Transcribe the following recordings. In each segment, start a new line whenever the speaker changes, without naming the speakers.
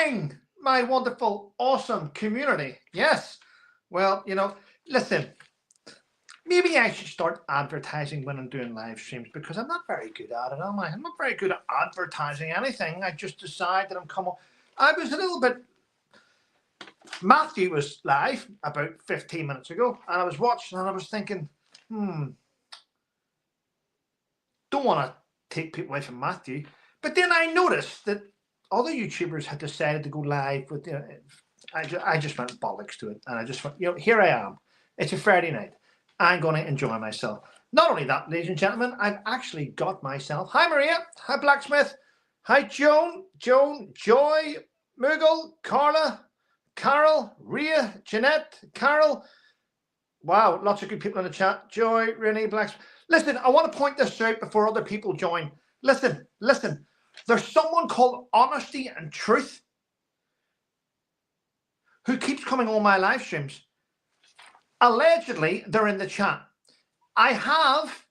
morning, my wonderful, awesome community. Yes. Well, you know, listen, maybe I should start advertising when I'm doing live streams because I'm not very good at it, am I? I'm not very good at advertising anything. I just decide that I'm coming. I was a little bit. Matthew was live about 15 minutes ago, and I was watching and I was thinking, don't want to take people away from Matthew. But then I noticed that other YouTubers had decided to go live with, you know, I just went bollocks to it. And I just went, you know, here I am. It's a Friday night. I'm going to enjoy myself. Not only that, ladies and gentlemen, I've actually got myself. Hi, Maria. Hi, Blacksmith. Hi, Joan, Joy, Moogle, Carla, Carol, Ria, Jeanette, Carol. Wow, lots of good people in the chat. Joy, Renee, Blacksmith. Listen, I want to point this out before other people join. Listen. There's someone called Honesty and Truth who keeps coming on my live streams. Allegedly, they're in the chat. I have,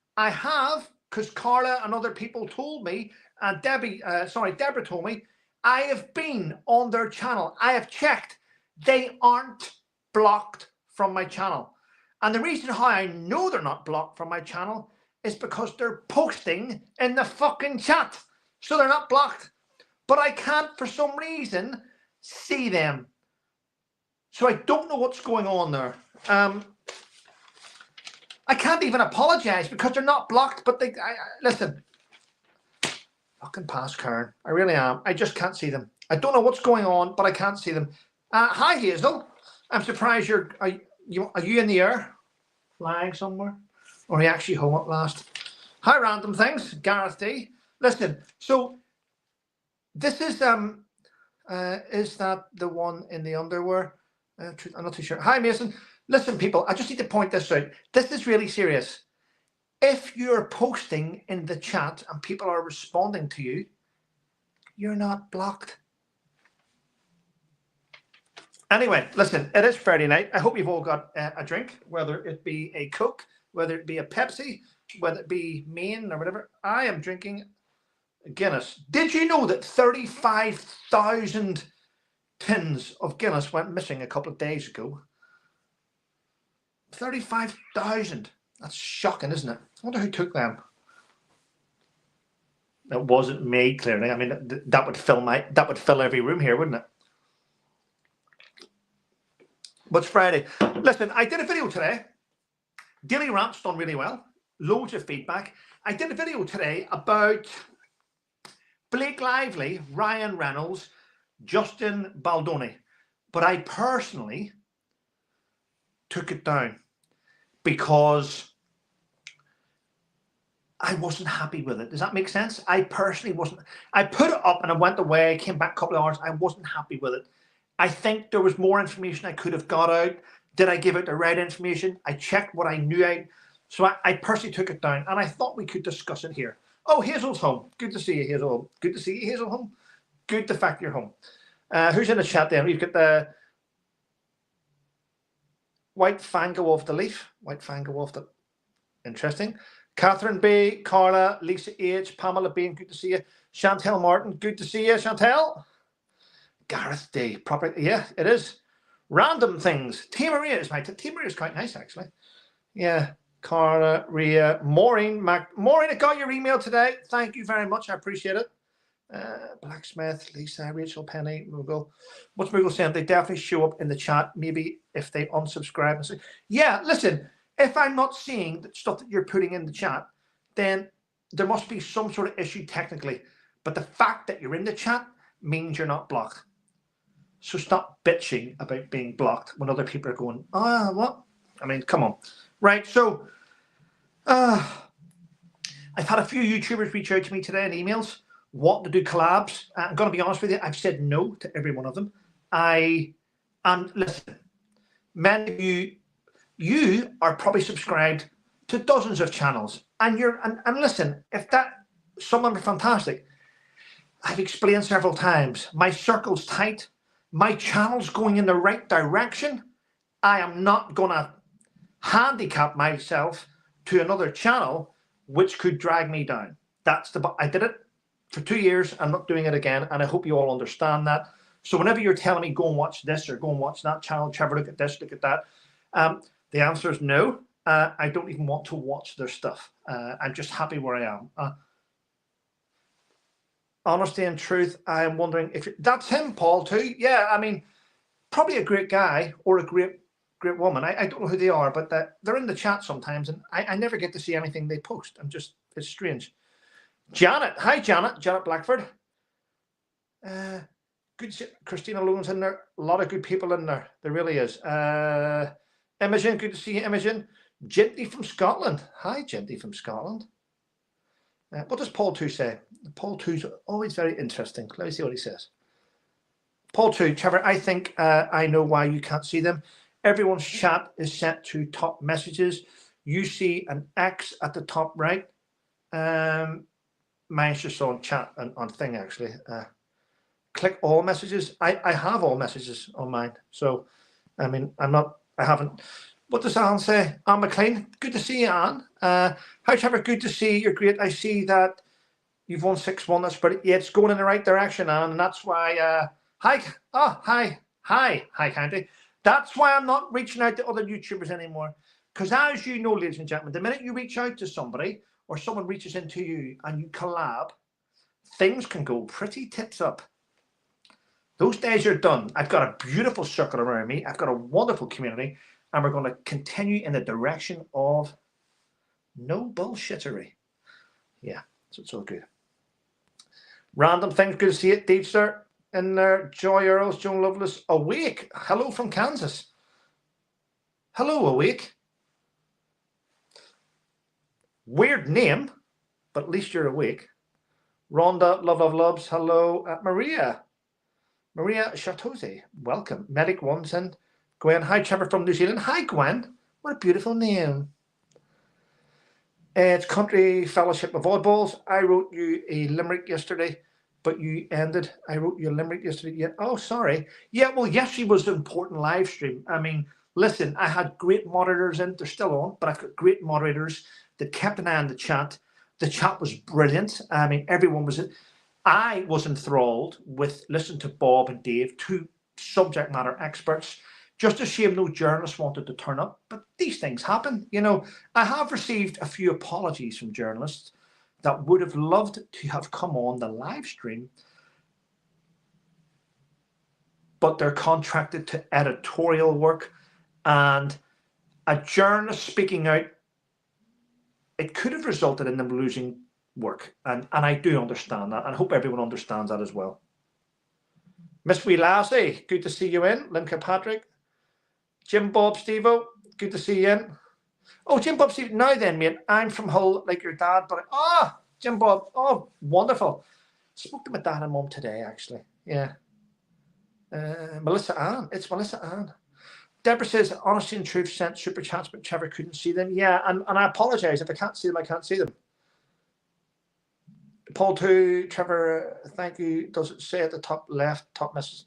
because Carla and other people told me, and Deborah told me, I have been on their channel. I have checked. They aren't blocked from my channel. And the reason how I know they're not blocked from my channel is because they're posting in the fucking chat. So they're not blocked. But I can't, for some reason, see them. So I don't know what's going on there. I can't even apologize because they're not blocked. But listen, fucking past Karen. I really am. I just can't see them. I don't know what's going on, but I can't see them. Hi, Hazel. I'm surprised are you in the air? Flying somewhere? Or are you actually home at last? Hi, Random Things. Gareth D. Listen, so this is that the one in the underwear? I'm not too sure. Hi, Mason. Listen, people, I just need to point this out. This is really serious. If you're posting in the chat and people are responding to you, you're not blocked. Anyway, listen, it is Friday night. I hope you've all got a drink, whether it be a Coke, whether it be a Pepsi, whether it be Maine or whatever. I am drinking Guinness. Did you know that 35,000 tins of Guinness went missing a couple of days ago? 35,000. That's shocking, isn't it? I wonder who took them. It wasn't me, clearly. I mean, that would fill every room here, wouldn't it? But it's Friday. Listen, I did a video today. Daily Rants done really well. Loads of feedback. I did a video today about Blake Lively, Ryan Reynolds, Justin Baldoni. But I personally took it down because I wasn't happy with it. Does that make sense? I personally wasn't. I put it up and I went away, came back a couple of hours. I wasn't happy with it. I think there was more information I could have got out. Did I give out the right information? I checked what I knew out. So I personally took it down and I thought we could discuss it here. Oh, Hazel's home. Good to see you, Hazel. Good to see you, Hazel, home. Good the fact you're home. Who's in the chat then? We've got the White Fango off the leaf. White Fango off the... Interesting. Catherine B, Carla, Lisa H, Pamela Bean, good to see you. Chantel Martin, good to see you, Chantel. Gareth D, proper, yeah, it is. Random Things. Tia Maria is Tia Maria is quite nice, actually. Yeah, Carla, Ria, Maureen, Maureen, I got your email today. Thank you very much. I appreciate it. Blacksmith, Lisa, Rachel, Penny, Moogle. What's Moogle saying? They definitely show up in the chat. Maybe if they unsubscribe and say, yeah, listen, if I'm not seeing the stuff that you're putting in the chat, then there must be some sort of issue technically. But the fact that you're in the chat means you're not blocked. So stop bitching about being blocked when other people are going, what? I mean, come on. Right, so I've had a few YouTubers reach out to me today in emails, want to do collabs. I'm going to be honest with you, I've said no to every one of them. Listen, many of you are probably subscribed to dozens of channels. And listen, if some of them are fantastic. I've explained several times, my circle's tight. My channel's going in the right direction. I am not going to handicap myself to another channel which could drag me down. I did it for 2 years. I'm not doing it again. And I hope you all understand that. So whenever you're telling me go and watch this or go and watch that channel, Trevor, look at this, look at that, the answer is no. I don't even want to watch their stuff. I'm just happy where I am. Honesty and truth, I am wondering if that's him, Paul, too. Yeah, I mean, probably a great guy or a great woman. I don't know who they are, but they're in the chat sometimes, and I never get to see anything they post. It's strange. Janet, hi Janet Blackford. Good. Christina Lowen's in there. A lot of good people in there. There really is. Imogen, good to see you, Imogen. Gently from Scotland. Hi, Gently from Scotland. What does Paul 2 say? Paul 2's always very interesting. Let me see what he says. Paul 2, Trevor, I think I know why you can't see them. Everyone's chat is set to top messages. You see an X at the top right. Mine's just on chat and on thing, actually. Click all messages. I have all messages on mine. So, I mean, I haven't. What does Anne say? Anne McLean, good to see you, Anne. Hi, Trevor, good to see you. You're great. I see that you've won 6-1. That's pretty. Yeah, it's going in the right direction, Anne. And that's why, hi, Candy. That's why I'm not reaching out to other YouTubers anymore. Because as you know, ladies and gentlemen, the minute you reach out to somebody or someone reaches into you and you collab, things can go pretty tits up. Those days are done. I've got a beautiful circle around me. I've got a wonderful community. And we're going to continue in the direction of no bullshittery. Yeah, so it's all good. Random things, good to see it. Deepster in there. Joy Earls, Joan Lovelace. Awake. Hello from Kansas. Hello, Awake. Weird name, but at least you're awake. Rhonda, loves. Hello. Maria Chatose, welcome. Medic Wanson. Gwen, hi, Trevor from New Zealand. Hi, Gwen. What a beautiful name. It's Country Fellowship of Oddballs. I wrote you a limerick yesterday, but you ended. I wrote you a limerick yesterday. Yeah. Oh, sorry. Yeah, well, yesterday was an important live stream. I mean, listen, I had great moderators in. They're still on, but I've got great moderators that kept an eye on the chat. The chat was brilliant. I mean, everyone was. I was enthralled with listening to Bob and Dave, two subject matter experts. Just a shame no journalists wanted to turn up, but these things happen. You know, I have received a few apologies from journalists that would have loved to have come on the live stream, but they're contracted to editorial work, and a journalist speaking out, it could have resulted in them losing work. And I do understand that, and I hope everyone understands that as well. Miss Wee Lassie, good to see you in. Lynn Kirkpatrick. Jim Bob Stevo, good to see you in. Oh, Jim Bob Steve, now then, mate, I'm from Hull like your dad, but Jim Bob, oh, wonderful. Spoke to my dad and mum today, actually. Yeah. Melissa Ann, it's Melissa Ann. Deborah says, Honesty and Truth sent super chats, but Trevor couldn't see them. Yeah, and I apologise. If I can't see them, I can't see them. Paul 2, Trevor, thank you. Does it say at the top left, top message?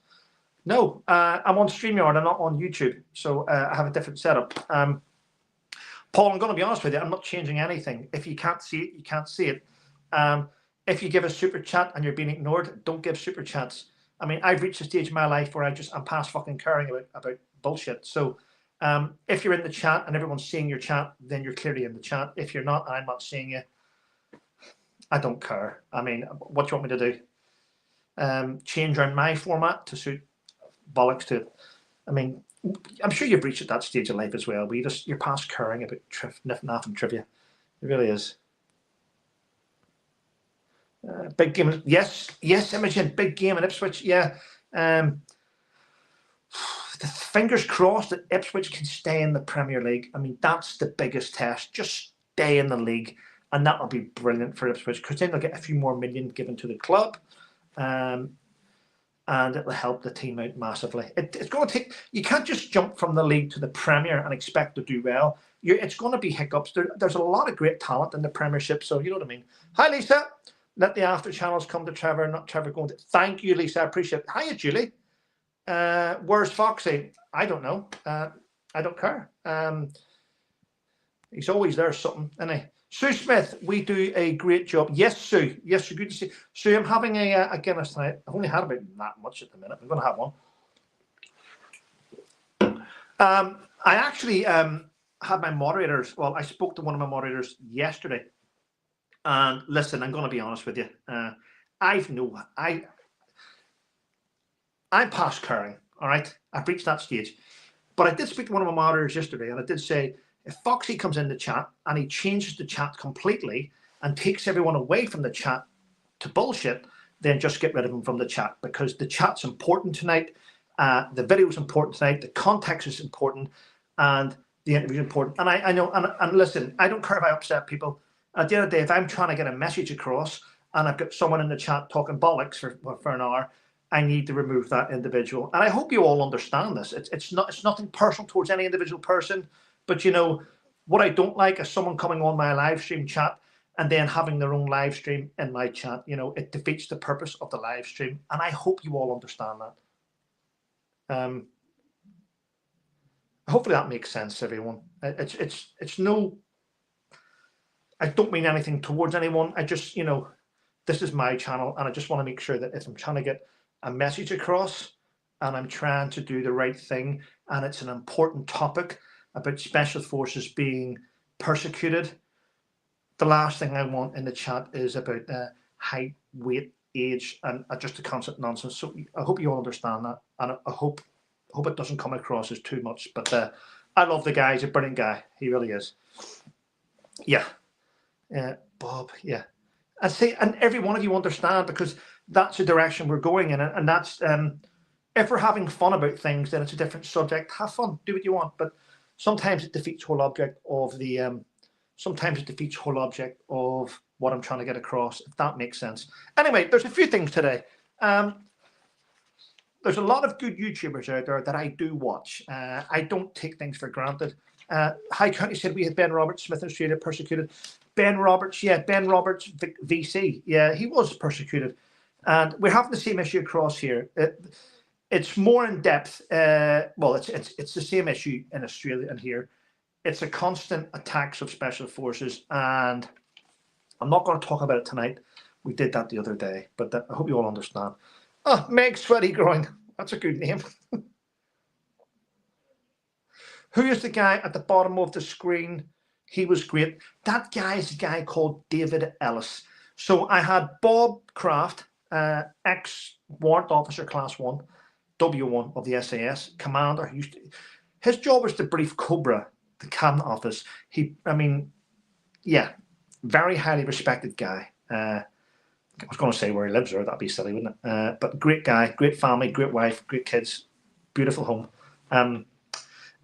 No, I'm on StreamYard. I'm not on YouTube, so I have a different setup. Paul, I'm going to be honest with you. I'm not changing anything. If you can't see it, you can't see it. If you give a super chat and you're being ignored, don't give super chats. I mean, I've reached a stage in my life where I'm past fucking caring about bullshit. So if you're in the chat and everyone's seeing your chat, then you're clearly in the chat. If you're not and I'm not seeing you, I don't care. I mean, what do you want me to do? Change around my format to suit bollocks to it. I mean, I'm sure you've reached at that stage of life as well. You're past caring about naff and trivia. It really is. Big game. Yes, Imogen. Big game in Ipswich. Yeah. The fingers crossed that Ipswich can stay in the Premier League. I mean, that's the biggest test. Just stay in the league, and that will be brilliant for Ipswich because then they'll get a few more million given to the club. And it will help the team out massively. It's going to take. You can't just jump from the league to the Premier and expect to do well. It's going to be hiccups. There's a lot of great talent in the Premiership, so you know what I mean. Hi, Lisa. Let the after channels come to Trevor, not Trevor going to. Thank you, Lisa. I appreciate it. Hiya, Julie. Where's Foxy? I don't know. I don't care. He's always there, something, isn't he? Sue Smith, we do a great job. Yes, Sue. Yes, Sue, good to see you. Sue, I'm having a Guinness tonight. I've only had about that much at the minute. I'm going to have one. I actually had my moderators. Well, I spoke to one of my moderators yesterday. And listen, I'm going to be honest with you. I'm past caring, all right? I've reached that stage. But I did speak to one of my moderators yesterday, and I did say, if Foxy comes in the chat and he changes the chat completely and takes everyone away from the chat to bullshit, then just get rid of him from the chat, because the chat's important tonight. The video is important tonight. The context is important, and the interview is important. And I know, and listen, I don't care if I upset people. At the end of the day, if I'm trying to get a message across and I've got someone in the chat talking bollocks for an hour, I need to remove that individual. And I hope you all understand this. It's nothing personal towards any individual person, but you know what I don't like is someone coming on my live stream chat and then having their own live stream in my chat. You know, it defeats the purpose of the live stream, and I hope you all understand that. Hopefully that makes sense, everyone. It's no. I don't mean anything towards anyone. I just, you know, this is my channel, and I just want to make sure that if I'm trying to get a message across and I'm trying to do the right thing, and it's an important topic about special forces being persecuted, the last thing I want in the chat is about height, weight, age, and just a constant nonsense. So I hope you all understand that, and I hope it doesn't come across as too much. But I love the guy. He's a brilliant guy. He really is. Yeah. Bob, yeah. I say, and every one of you understand, because that's the direction we're going in, and that's if we're having fun about things, then it's a different subject. Have fun, do what you want, but sometimes it defeats the whole object of the. Sometimes it defeats the whole object of what I'm trying to get across, if that makes sense. Anyway, there's a few things today. There's a lot of good YouTubers out there that I do watch. I don't take things for granted. High County said we had Ben Roberts, Smith and Australia, persecuted. Ben Roberts, yeah, Ben Roberts, VC, yeah, he was persecuted. And we're having the same issue across here. It's more in depth. Well, it's the same issue in Australia and here. It's a constant attacks of special forces, and I'm not going to talk about it tonight. We did that the other day, but I hope you all understand. Oh, Meg Sweaty Groin. That's a good name. Who is the guy at the bottom of the screen? He was great. That guy is a guy called David Ellis. So I had Bob Kraft, ex-warrant officer class 1, W1 of the SAS, commander. His job was to brief Cobra, the cabinet office. Very highly respected guy. I was going to say where he lives, or that'd be silly, wouldn't it? But great guy, great family, great wife, great kids, beautiful home.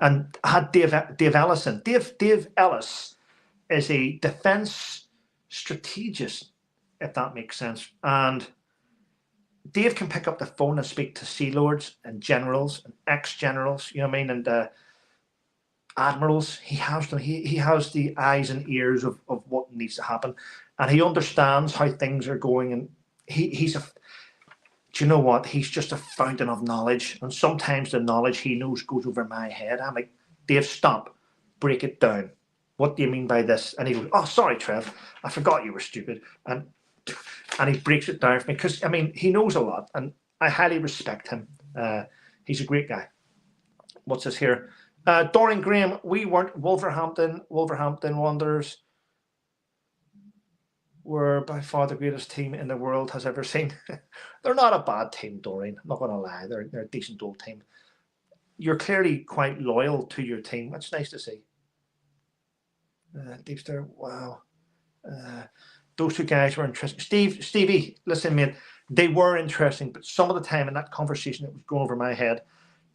And I had Dave Ellison. Dave Ellis is a defense strategist, if that makes sense. And Dave can pick up the phone and speak to sea lords and generals and ex-generals, you know what I mean, and admirals. He has them. He has the eyes and ears of what needs to happen, and he understands how things are going. And he's a. Do you know what? He's just a fountain of knowledge, and sometimes the knowledge he knows goes over my head. I'm like, Dave, stop, break it down. What do you mean by this? And he goes, oh, sorry, Trev, I forgot you were stupid. And he breaks it down for me, because I mean, he knows a lot, and I highly respect him. He's a great guy. What's this here? Dorian Graham, we weren't Wolverhampton Wanderers were by far the greatest team in the world has ever seen. They're not a bad team, Dorian. I'm not going to lie. They're a decent old team. You're clearly quite loyal to your team. That's nice to see. Deep Star, wow. Those two guys were interesting. Stevie, listen, mate, they were interesting, but some of the time in that conversation, it was going over my head.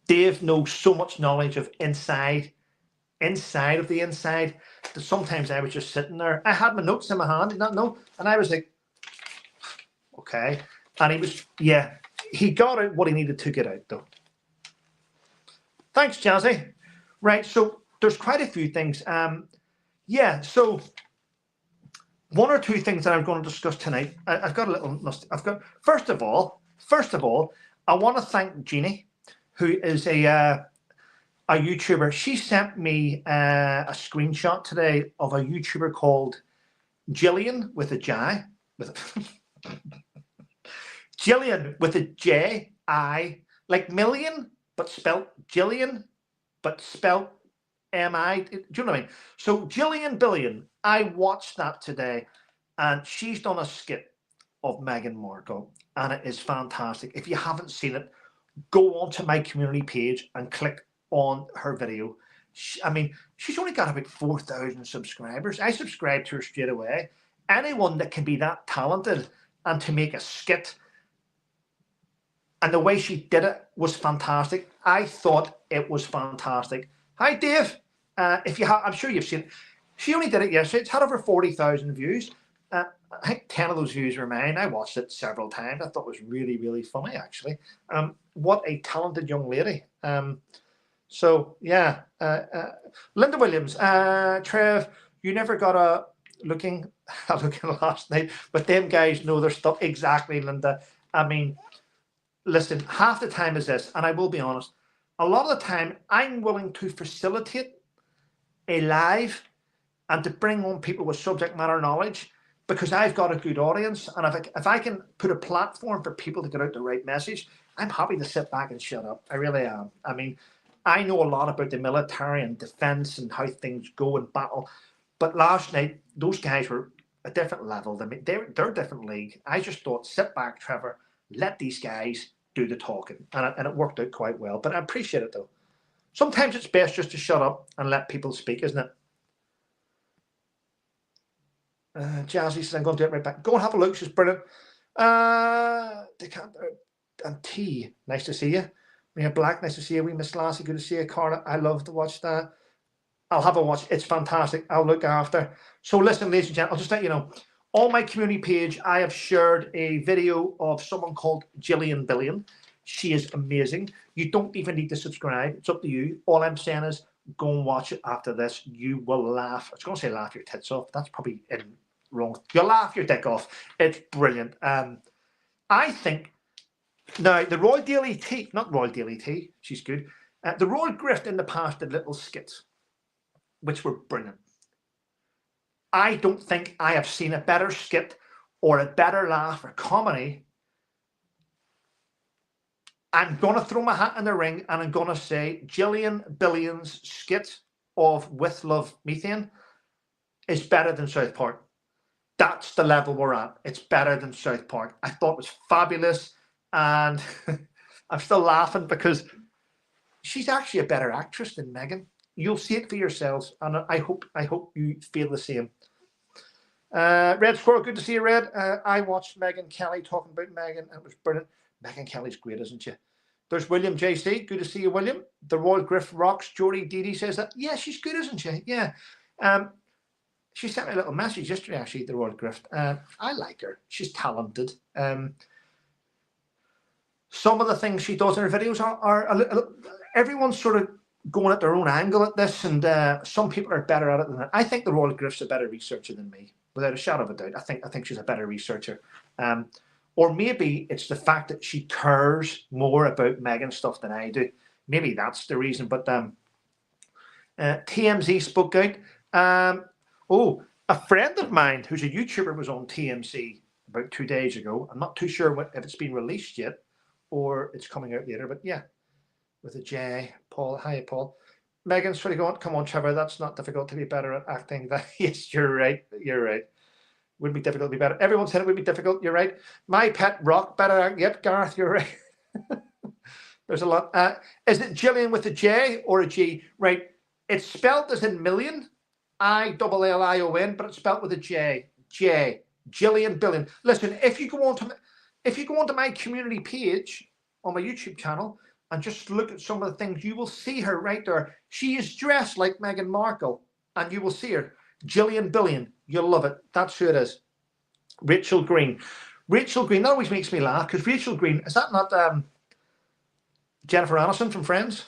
Dave knows so much knowledge of inside of the inside, that sometimes I was just sitting there. I had my notes in my hand, did not know, and I was like, okay. And he was, yeah, he got out what he needed to get out, though. Thanks, Jazzy. Right, so there's quite a few things. Yeah, so one or two things that I'm going to discuss tonight. I've got a little. First of all, I want to thank Jeannie, who is a YouTuber. She sent me a screenshot today of a YouTuber called Jillian with a J, with Jillian with a J, I, like million, but spelt Jillian, but spelt M-I. Do you know what I mean? So Jillian Billion, I watched that today, and she's done a skit of Meghan Markle, and it is fantastic. If you haven't seen it, go onto my community page and click on her video. I mean, she's only got about 4,000 subscribers. I subscribed to her straight away. Anyone that can be that talented and to make a skit, and the way she did it was fantastic. I thought it was fantastic. Hi, Dave. If you have, I'm sure you've seen it. She only did it yesterday. It's had over 40,000 views. I think 10 of those views were mine. I watched it several times. I thought it was really, really funny, actually. What a talented young lady. So, yeah. Linda Williams. Trev, you never got a looking last night, but them guys know their stuff. Exactly, Linda. I mean, listen, half the time is this, and I will be honest, a lot of the time I'm willing to facilitate a live and to bring on people with subject matter knowledge because I've got a good audience, and if I can put a platform for people to get out the right message, I'm happy to sit back and shut up. I really am. I mean, I know a lot about the military and defense and how things go in battle, but last night those guys were a different level. They're a different league. I just thought, sit back, Trevor, let these guys do the talking, and it worked out quite well. But I appreciate it though. Sometimes it's best just to shut up and let people speak, isn't it? Jazzy says, I'm going to do it right back. Go and have a look. She's brilliant. And T, nice to see you. We have Black, nice to see you. We Miss Lassie, good to see you. Carla, I love to watch that. I'll have a watch. It's fantastic. I'll look after. So listen, ladies and gentlemen, I'll just let you know. On my community page, I have shared a video of someone called Jillian Billion. She is amazing. You don't even need to subscribe. It's up to you. All I'm saying is go and watch it after this. You will laugh. I was going to say laugh your tits off. That's probably wrong. You'll laugh your dick off. It's brilliant. I think now the Royal Daily Tea, not Royal Daily Tea, she's good. The Royal Grift in the past did little skits, which were brilliant. I don't think I have seen a better skit or a better laugh or comedy. I'm going to throw my hat in the ring and I'm going to say Jillian Billion's skit of With Love Methane is better than South Park. That's the level we're at. It's better than South Park. I thought it was fabulous, and I'm still laughing because she's actually a better actress than Meghan. You'll see it for yourselves, and I hope you feel the same. Red Squirrel, good to see you, Red. I watched Megyn Kelly talking about Meghan, and it was brilliant. Megyn Kelly's great, isn't she? There's William JC. Good to see you, William. The Royal Griff rocks. Jodie Didi says that. Yeah, she's good, isn't she? Yeah. She sent me a little message yesterday, actually, the Royal Griff. I like her. She's talented. Some of the things she does in her videos are a little, everyone's sort of going at their own angle at this, and some people are better at it than that. I think the Royal Griff's a better researcher than me, without a shadow of a doubt. I think she's a better researcher. Or maybe it's the fact that she cares more about Meghan stuff than I do. Maybe that's the reason. But TMZ spoke out. A friend of mine who's a YouTuber was on TMZ about 2 days ago. I'm not too sure if it's been released yet or it's coming out later. But yeah, with a J. Paul. Hi, Paul. Megan's sort of going, come on, Trevor, that's not difficult to be better at acting. Yes, you're right. You're right. Would be difficult to be better. Everyone said it would be difficult. You're right. My pet rock better. Yep, Gareth, you're right. There's a lot. Is it Jillian with a J or a G? Right. It's spelled as in million, ILLION, but it's spelled with a J. J. Jillian Billion. Listen, if you go onto my community page on my YouTube channel and just look at some of the things, you will see her right there. She is dressed like Meghan Markle, and you will see her. Jillian Billion. You'll love it. That's who it is. Rachel Green. Rachel Green. That always makes me laugh because Rachel Green, is that not Jennifer Aniston from Friends?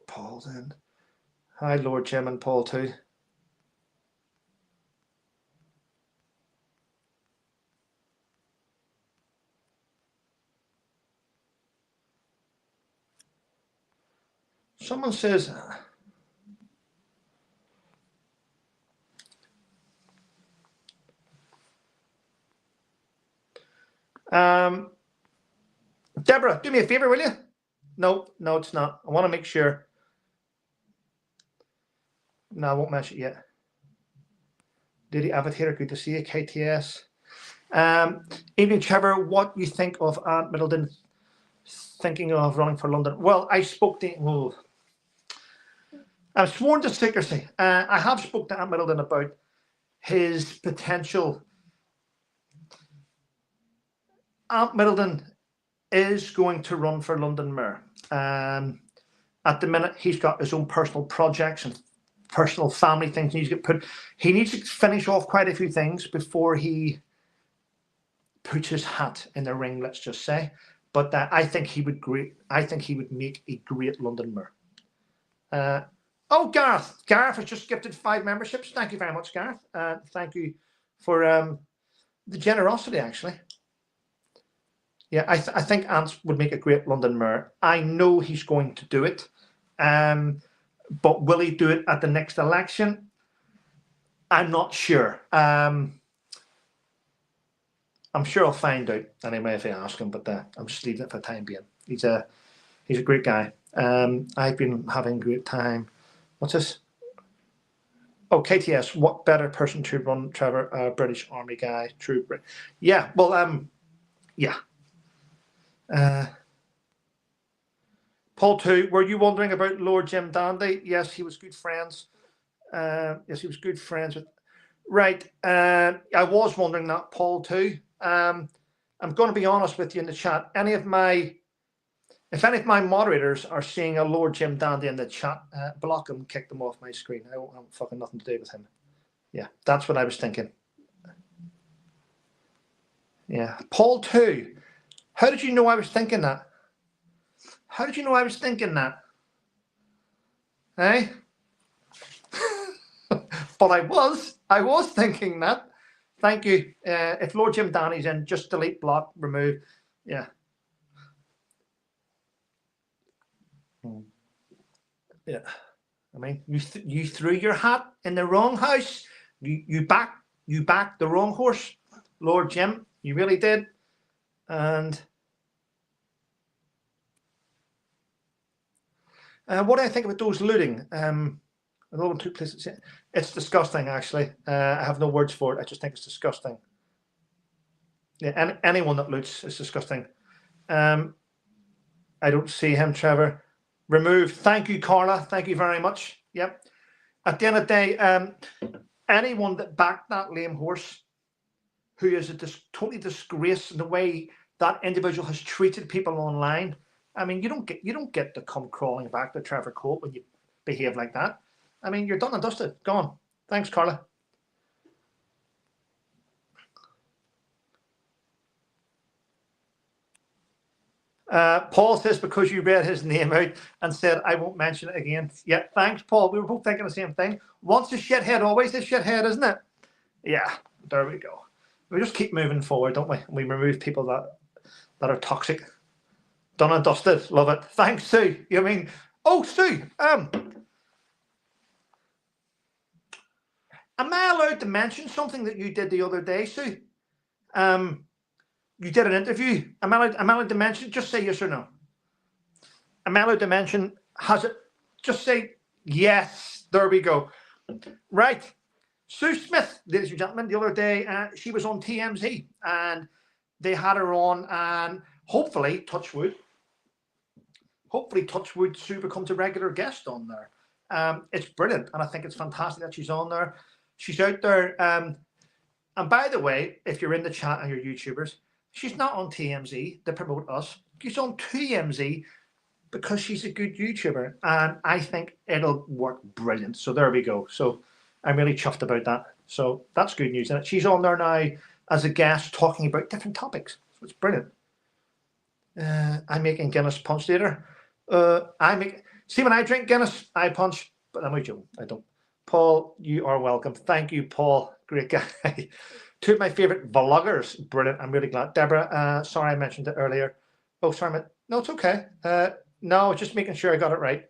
Paul's in. Hi, Lord Jim and Paul too. Someone says, Deborah, do me a favor, will you? No, no, it's not. I want to make sure. No, I won't mention it yet. Diddy Avatar, good to see you. KTS. Evening, Trevor. What you think of Aunt Middleton thinking of running for London? Well, I spoke to. Oh, I'm sworn to secrecy. I have spoke to Aunt Middleton about his potential. Aunt Middleton is going to run for London Mayor. At the minute, he's got his own personal projects and personal family things he needs to get put. He needs to finish off quite a few things before he puts his hat in the ring, let's just say. But I think he would make a great London Mayor. Oh, Gareth. Gareth has just gifted 5 memberships. Thank you very much, Gareth. Thank you for the generosity, actually. Yeah, I think Ant would make a great London Mayor. I know he's going to do it. But will he do it at the next election? I'm not sure. I'm sure I'll find out anyway if I ask him, but I'm just leaving it for the time being. He's a great guy. I've been having a great time. What's this? Oh, KTS. What better person to run, Trevor? British Army guy. True. Yeah. Well. Yeah. Paul 2, were you wondering about Lord Jim Dandy? Yes, he was good friends. Yes, he was good friends with. Right. I was wondering that, Paul 2. I'm going to be honest with you in the chat. If any of my moderators are seeing a Lord Jim Dandy in the chat, block him, kick them off my screen. I don't have fucking nothing to do with him. Yeah, that's what I was thinking. Yeah. Paul 2. How did you know I was thinking that? How did you know I was thinking that? Eh? But I was thinking that. Thank you. If Lord Jim Danny's in, just delete, block, remove. Yeah. Yeah. I mean, you threw your hat in the wrong house. You backed the wrong horse, Lord Jim. You really did. And what do I think about those looting? Another one took place. It's disgusting, actually. I have no words for it. I just think it's disgusting. Yeah, anyone that loots is disgusting. I don't see him, Trevor. Remove. Thank you, Carla. Thank you very much. Yep. At the end of the day, anyone that backed that lame horse, who is totally disgrace in the way that individual has treated people online. I mean, you don't get to come crawling back to Trevor Colt when you behave like that. I mean, you're done and dusted. Go on. Thanks, Carla. Paul says because you read his name out and said I won't mention it again. Yeah, thanks, Paul. We were both thinking the same thing. Once a shithead, always a shithead, isn't it? Yeah, there we go. We just keep moving forward, don't we? We remove people that are toxic. Done and dusted. Love it. Thanks, Sue. You mean? Oh, Sue. Am I allowed to mention something that you did the other day, Sue? You did an interview. Am I allowed to mention? Just say yes or no. Am I allowed to mention? Has it? Just say yes. There we go. Right. Sue Smith, ladies and gentlemen, the other day, she was on TMZ and they had her on, and hopefully, touch wood, Sue becomes a regular guest on there. It's brilliant, and I think it's fantastic that she's on there. She's out there. And by the way, if you're in the chat and you're YouTubers, she's not on TMZ to promote us. She's on TMZ because she's a good YouTuber, and I think it'll work brilliant. So there we go. So I'm really chuffed about that. So that's good news. And she's on there now as a guest talking about different topics. So it's brilliant. I'm making Guinness punch later. See, when I drink Guinness, I punch, but I'm with you. I don't. Paul, you are welcome. Thank you, Paul. Great guy. Two of my favorite vloggers. Brilliant. I'm really glad. Deborah, sorry I mentioned it earlier. Oh, sorry. No, it's okay. No, just making sure I got it right.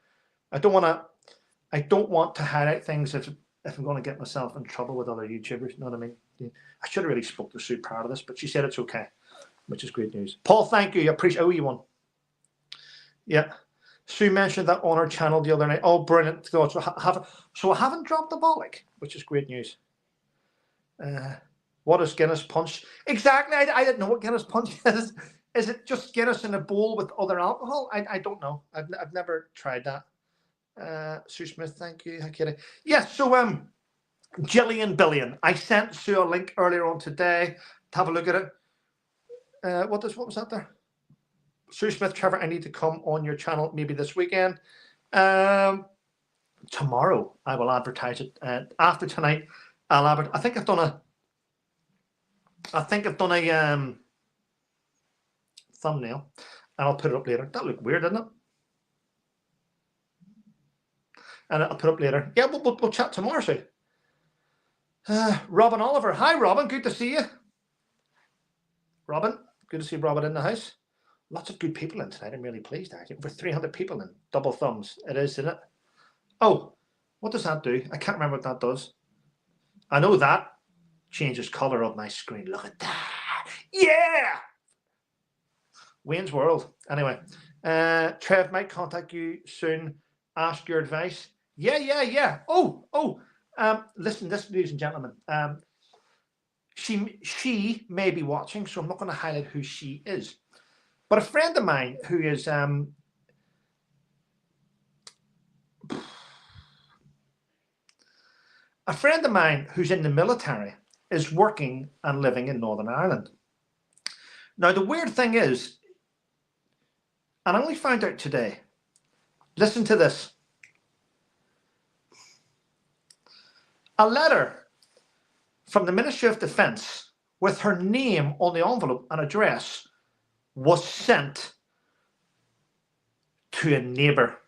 I don't want to highlight things if I'm going to get myself in trouble with other YouTubers. You know what I mean? I should have really spoke to Sue prior to this, but she said it's okay. which is great news. Paul, thank you. I appreciate. I owe you one. Yeah. Sue mentioned that on her channel the other night. Oh, brilliant. So I haven't dropped the bollock, which is great news. What is Guinness Punch? Exactly. I didn't know what Guinness Punch is. Is it just Guinness in a bowl with other alcohol? I don't know. I've never tried that. Sue Smith, thank you. Hi, Kitty. Yes, so Jillian Billion. I sent Sue a link earlier on today to have a look at it. What was that there? Sue Smith, Trevor, I need to come on your channel maybe this weekend. Tomorrow I will advertise it. After tonight, I'll advertise. I think I've done a thumbnail, and I'll put it up later. That looked weird, didn't it? And I'll put it up later. Yeah, we'll chat tomorrow, Sue. Robin Oliver. Hi, Robin. Good to see you. Robin, good to see Robin in the house. Lots of good people in tonight. I'm really pleased, actually. Over 300 people in. Double thumbs. It is, isn't it? Oh, what does that do? I can't remember what that does. I know that changes color of my screen. Look at that. Yeah! Wayne's World. Anyway, Trev might contact you soon. Ask your advice. Yeah. Listen, ladies and gentlemen. She may be watching, so I'm not going to highlight who she is. But a friend of mine who is a friend of mine who's in the military is working and living in Northern Ireland. Now, the weird thing is, and I only found out today, listen to this. A letter from the Ministry of Defence with her name on the envelope and address was sent to a neighbour.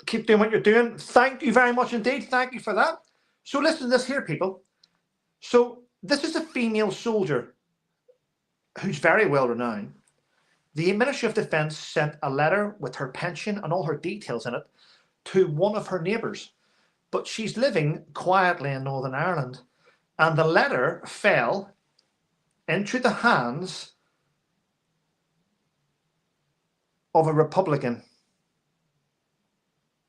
Keep doing what you're doing. Thank you very much indeed. Thank you for that. So listen to this here, people. So this is a female soldier who's very well renowned. The Ministry of Defence sent a letter with her pension and all her details in it to one of her neighbours. But she's living quietly in Northern Ireland. And the letter fell into the hands of a Republican.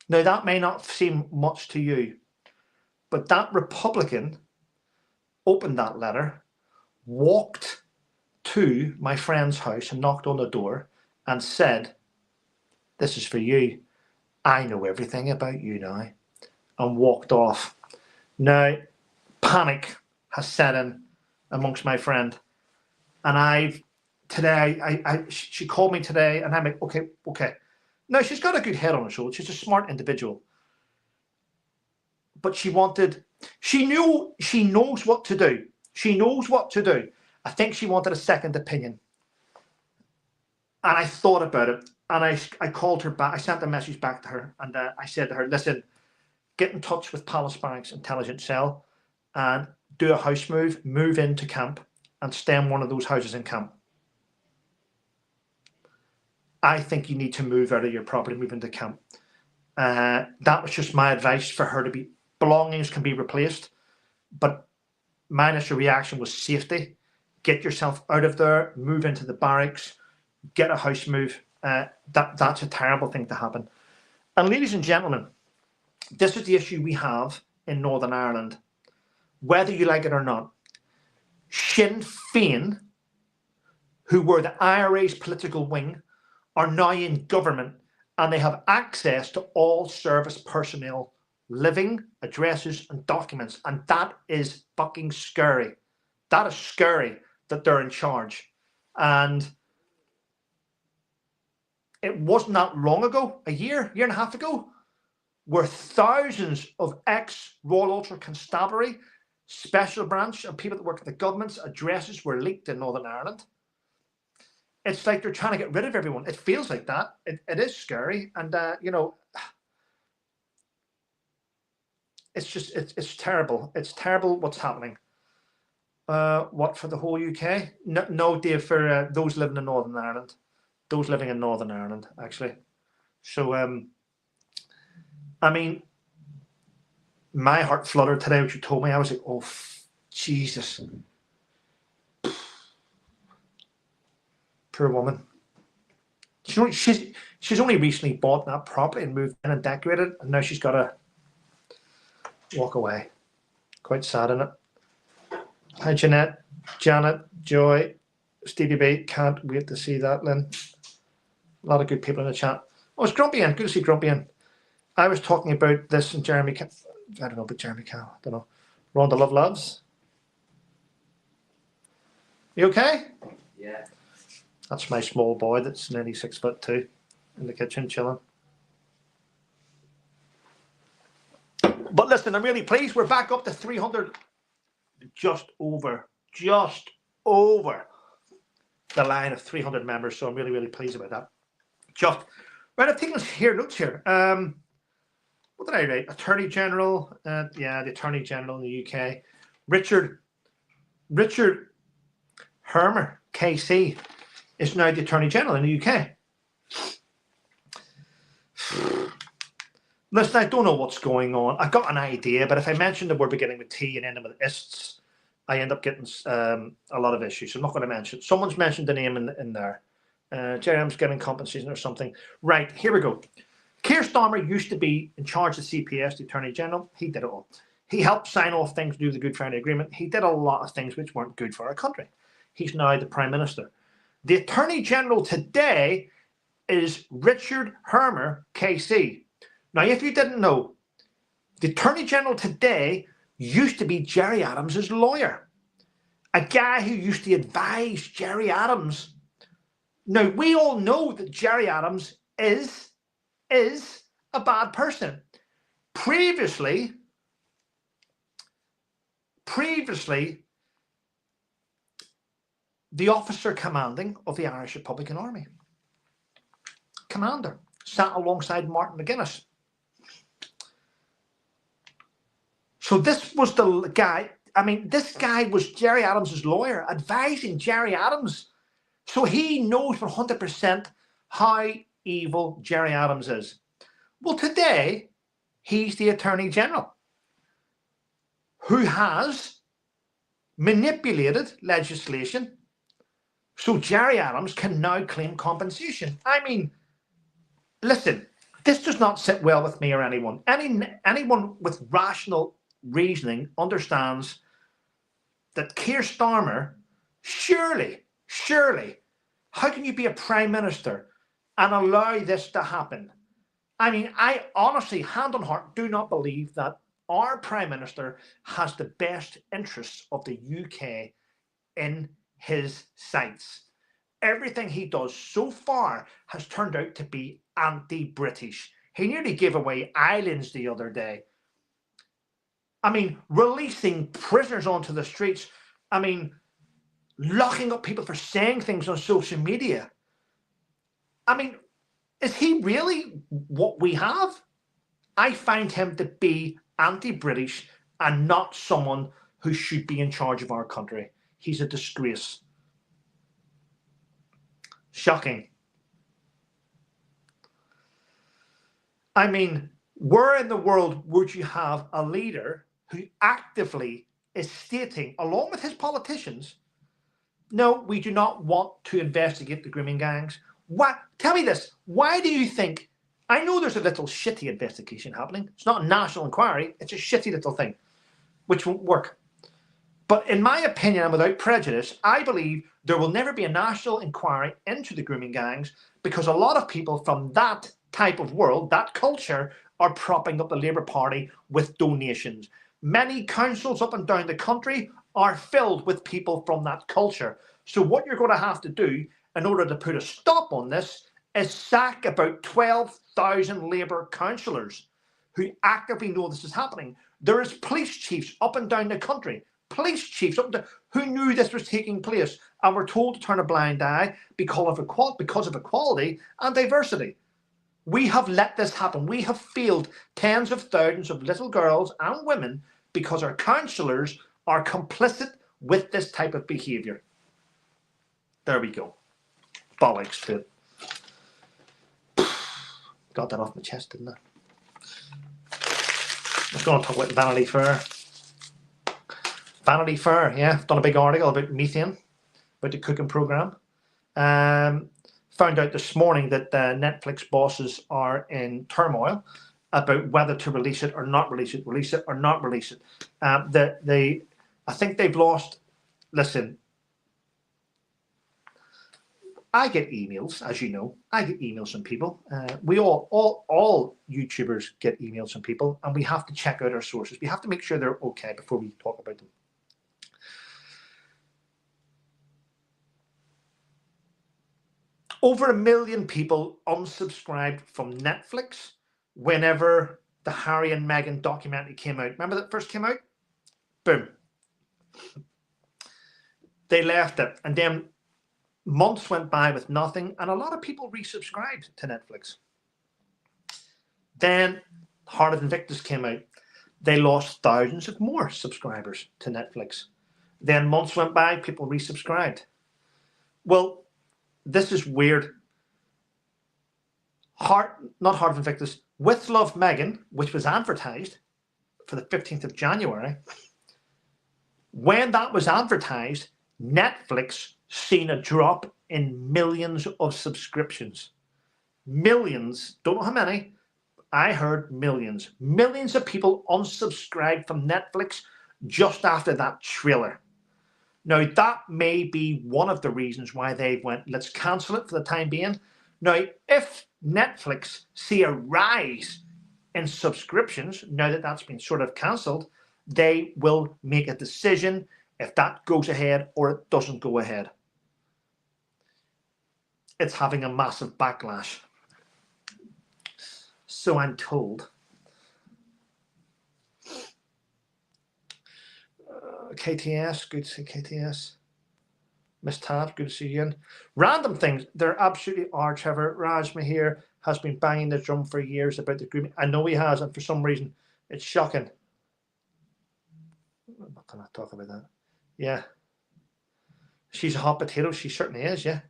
Now, that may not seem much to you, but that Republican opened that letter, walked to my friend's house and knocked on the door and said, "This is for you. I know everything about you now," and walked off. Now, panic has set in amongst my friend. And she called me today, and I'm like, okay. Now, she's got a good head on her shoulders. She's a smart individual. But she knows what to do. She knows what to do. I think she wanted a second opinion. And I thought about it, and I called her back. I sent a message back to her, and I said to her, listen, get in touch with Palace Barracks Intelligence Cell and do a house move into camp, and stay in one of those houses in camp. I think you need to move out of your property, move into camp. That was just my advice for her to be. Belongings can be replaced, but my initial reaction was safety. Get yourself out of there, move into the barracks, get a house move. That's a terrible thing to happen. And ladies and gentlemen, this is the issue we have in Northern Ireland, whether you like it or not. Sinn Féin, who were the IRA's political wing, are now in government, and they have access to all service personnel, living addresses and documents. And that is fucking scary. That is scary that they're in charge. And it wasn't that long ago, a year and a half ago, where thousands of ex-Royal Ulster Constabulary, Special Branch, and people that work at the government's addresses were leaked in Northern Ireland. It's like they're trying to get rid of everyone. It feels like that. It is scary. And, it's terrible. It's terrible what's happening. What, for the whole UK? No, Dave, for those living in Northern Ireland. Those living in Northern Ireland, actually. So, I mean, my heart fluttered today when you told me. I was like, oh, Jesus. Poor woman. She's only recently bought that property and moved in and decorated, and now she's got to walk away. Quite sad, isn't it? Hi, Jeanette, Janet, Joy, Stevie B. Can't wait to see that, Lynn. A lot of good people in the chat. Oh, it's Grumpy in. Good to see Grumpy in. I was talking about this and Jeremy. I don't know about Jeremy Cal. I don't know. Rhonda Love Loves. You okay?
Yeah.
That's my small boy that's nearly 6'2" in the kitchen chilling. But listen, I'm really pleased. We're back up to 300. Just over the line of 300 members. So I'm really, really pleased about that. Right, I've taken notes here. What did I write? Attorney General. Yeah, the Attorney General in the UK. Richard Hermer, KC, is now the Attorney General in the UK. Listen, I don't know what's going on. I've got an idea, but if I mention the word beginning with T and ending with ists, I end up getting a lot of issues. So I'm not going to mention. Someone's mentioned the name in there. Jerem's getting compensation or something. Right, here we go. Keir Starmer used to be in charge of CPS, the Attorney General. He did it all. He helped sign off things to do the Good Friday Agreement. He did a lot of things which weren't good for our country. He's now the Prime Minister. The Attorney General today is Richard Hermer, KC. Now, if you didn't know, the Attorney General today used to be Gerry Adams's lawyer. A guy who used to advise Gerry Adams. Now, we all know that Gerry Adams is a bad person. Previously, the officer commanding of the Irish Republican Army. Commander. Sat alongside Martin McGuinness. So this was the guy, this guy was Gerry Adams' lawyer, advising Gerry Adams. So he knows 100% how evil Gerry Adams is. Well, today, he's the Attorney General who has manipulated legislation so Gerry Adams can now claim compensation. Listen, this does not sit well with me or anyone. Anyone with rational reasoning understands that Keir Starmer, surely, how can you be a Prime Minister and allow this to happen? I honestly, hand on heart, do not believe that our Prime Minister has the best interests of the UK in his sights. Everything he does so far has turned out to be anti-British. He nearly gave away islands the other day. Releasing prisoners onto the streets. Locking up people for saying things on social media. Is he really what we have? I find him to be anti-British and not someone who should be in charge of our country. He's a disgrace. Shocking. Where in the world would you have a leader who actively is stating, along with his politicians, no, we do not want to investigate the grooming gangs? Why? Tell me this. Why do you think? I know there's a little shitty investigation happening. It's not a national inquiry. It's a shitty little thing, which won't work. But in my opinion, and without prejudice, I believe there will never be a national inquiry into the grooming gangs because a lot of people from that type of world, that culture, are propping up the Labour Party with donations. Many councils up and down the country are filled with people from that culture. So what you're going to have to do in order to put a stop on this is sack about 12,000 Labour councillors who actively know this is happening. There is police chiefs up and down the country, who knew this was taking place and were told to turn a blind eye because of equality and diversity. We have let this happen. We have failed tens of thousands of little girls and women because our councillors are complicit with this type of behaviour. There we go. Bollocks to it. Got that off my chest, didn't I? I was going to talk about Vanity Fair. Vanity Fair, yeah. I've done a big article about methane, about the cooking programme. found out this morning that Netflix bosses are in turmoil about whether to release it or not release it, release it or not release it. I think they've lost. Listen, I get emails, as you know. I get emails from people. We all YouTubers get emails from people, and we have to check out our sources. We have to make sure they're okay before we talk about them. Over 1 million people unsubscribed from Netflix whenever the Harry and Meghan documentary came out. Remember that first came out? Boom. They left it, and then months went by with nothing, and a lot of people resubscribed to Netflix. Then Heart of Invictus came out. They lost thousands of more subscribers to Netflix. Then months went by, people resubscribed. Well, this is weird. Not Heart of Invictus, With Love Meghan, which was advertised for the 15th of January. When that was advertised, Netflix seen a drop in millions of subscriptions. Millions, don't know how many. I heard millions. Millions of people unsubscribed from Netflix just after that trailer. Now, that may be one of the reasons why they went, let's cancel it for the time being. Now, if Netflix see a rise in subscriptions, now that that's been sort of cancelled, they will make a decision if that goes ahead or it doesn't go ahead. It's having a massive backlash. So I'm told. KTS, good to see KTS. Miss Tab, good to see you in. Random things, there absolutely are, Trevor. Raj Mahir has been banging the drum for years about the grooming. I know he has, and for some reason, it's shocking. I'm not going to talk about that. Yeah. She's a hot potato. She certainly is, yeah.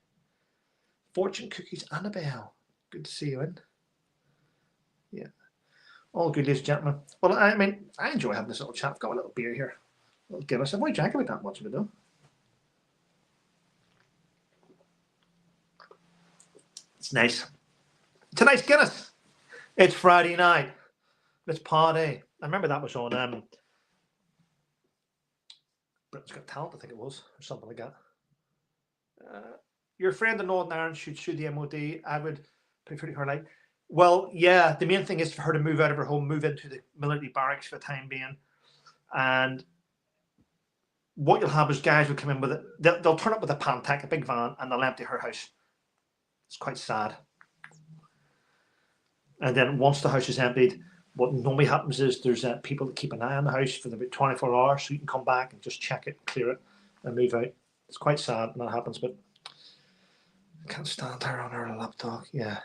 Fortune Cookies, Annabelle. Good to see you in. Yeah. All good, ladies and gentlemen. Well, I mean, I enjoy having this little chat. I've got a little beer here. I'll give us. I've only drank about that much of it, though. It's nice. It's a nice Guinness. It's Friday night. Let's party. I remember that was on Britain's Got Talent, I think it was, or something like that. Your friend in Northern Ireland should sue the MOD. I would prefer her like. Well, yeah, the main thing is for her to move out of her home, move into the military barracks for the time being. And what you'll have is guys will come in with it. They'll turn up with a Pantec, a big van, and they'll empty her house. It's quite sad. And then once the house is emptied, what normally happens is there's people that keep an eye on the house for about 24 hours, so you can come back and just check it, clear it, and move out. It's quite sad when that happens, but I can't stand her on her laptop. Yeah.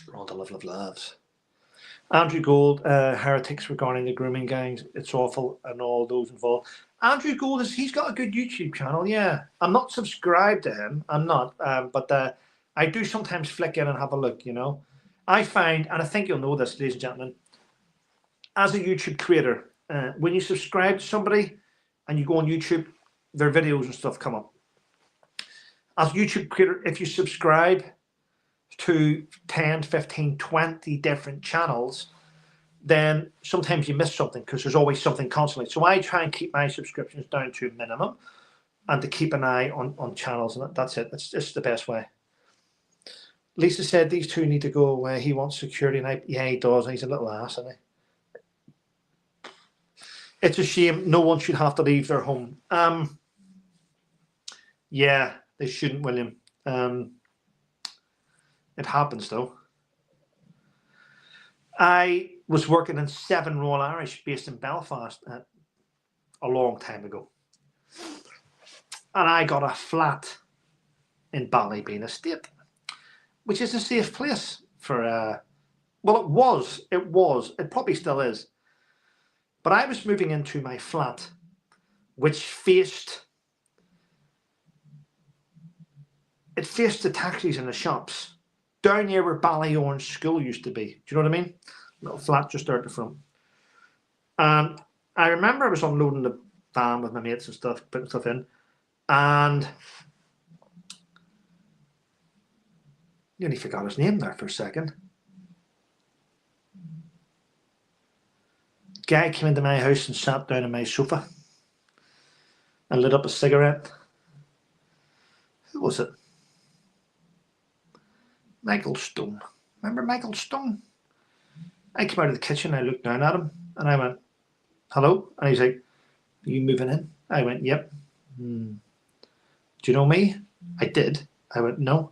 Rhonda Love loves. Andrew Gold, heretics regarding the grooming gangs. It's awful, and all those involved. Andrew Gold he's got a good YouTube channel. Yeah, I'm not subscribed to him. I'm not, but I do sometimes flick in and have a look. You know, I find, and I think you'll know this, ladies and gentlemen, as a YouTube creator, when you subscribe to somebody and you go on YouTube, their videos and stuff come up. As a YouTube creator, if you subscribe to 10, 15, 20 different channels, then sometimes you miss something because there's always something constantly. So I try and keep my subscriptions down to a minimum and to keep an eye on channels, and that's it. That's just the best way. Lisa said these two need to go away. He wants security, and yeah, he does. He's a little ass, isn't he? It's a shame. No one should have to leave their home. Yeah, they shouldn't, William. It happens, though. I was working in 7 Royal Irish based in Belfast a long time ago. And I got a flat in Ballybean Estate, which is a safe place for, well, it was, it probably still is. But I was moving into my flat, which faced the taxis and the shops. Down here where Ballyorange School used to be. Do you know what I mean? Little flat just there at the front. And I remember I was unloading the van with my mates and stuff, putting stuff in. and nearly forgot his name there for a second. Guy came into my house and sat down on my sofa and lit up a cigarette. Who was it? Michael Stone. Remember Michael Stone? I came out of the kitchen, I looked down at him, and I went, hello? And he's like, are you moving in? I went, yep. Do you know me? I did. I went, no.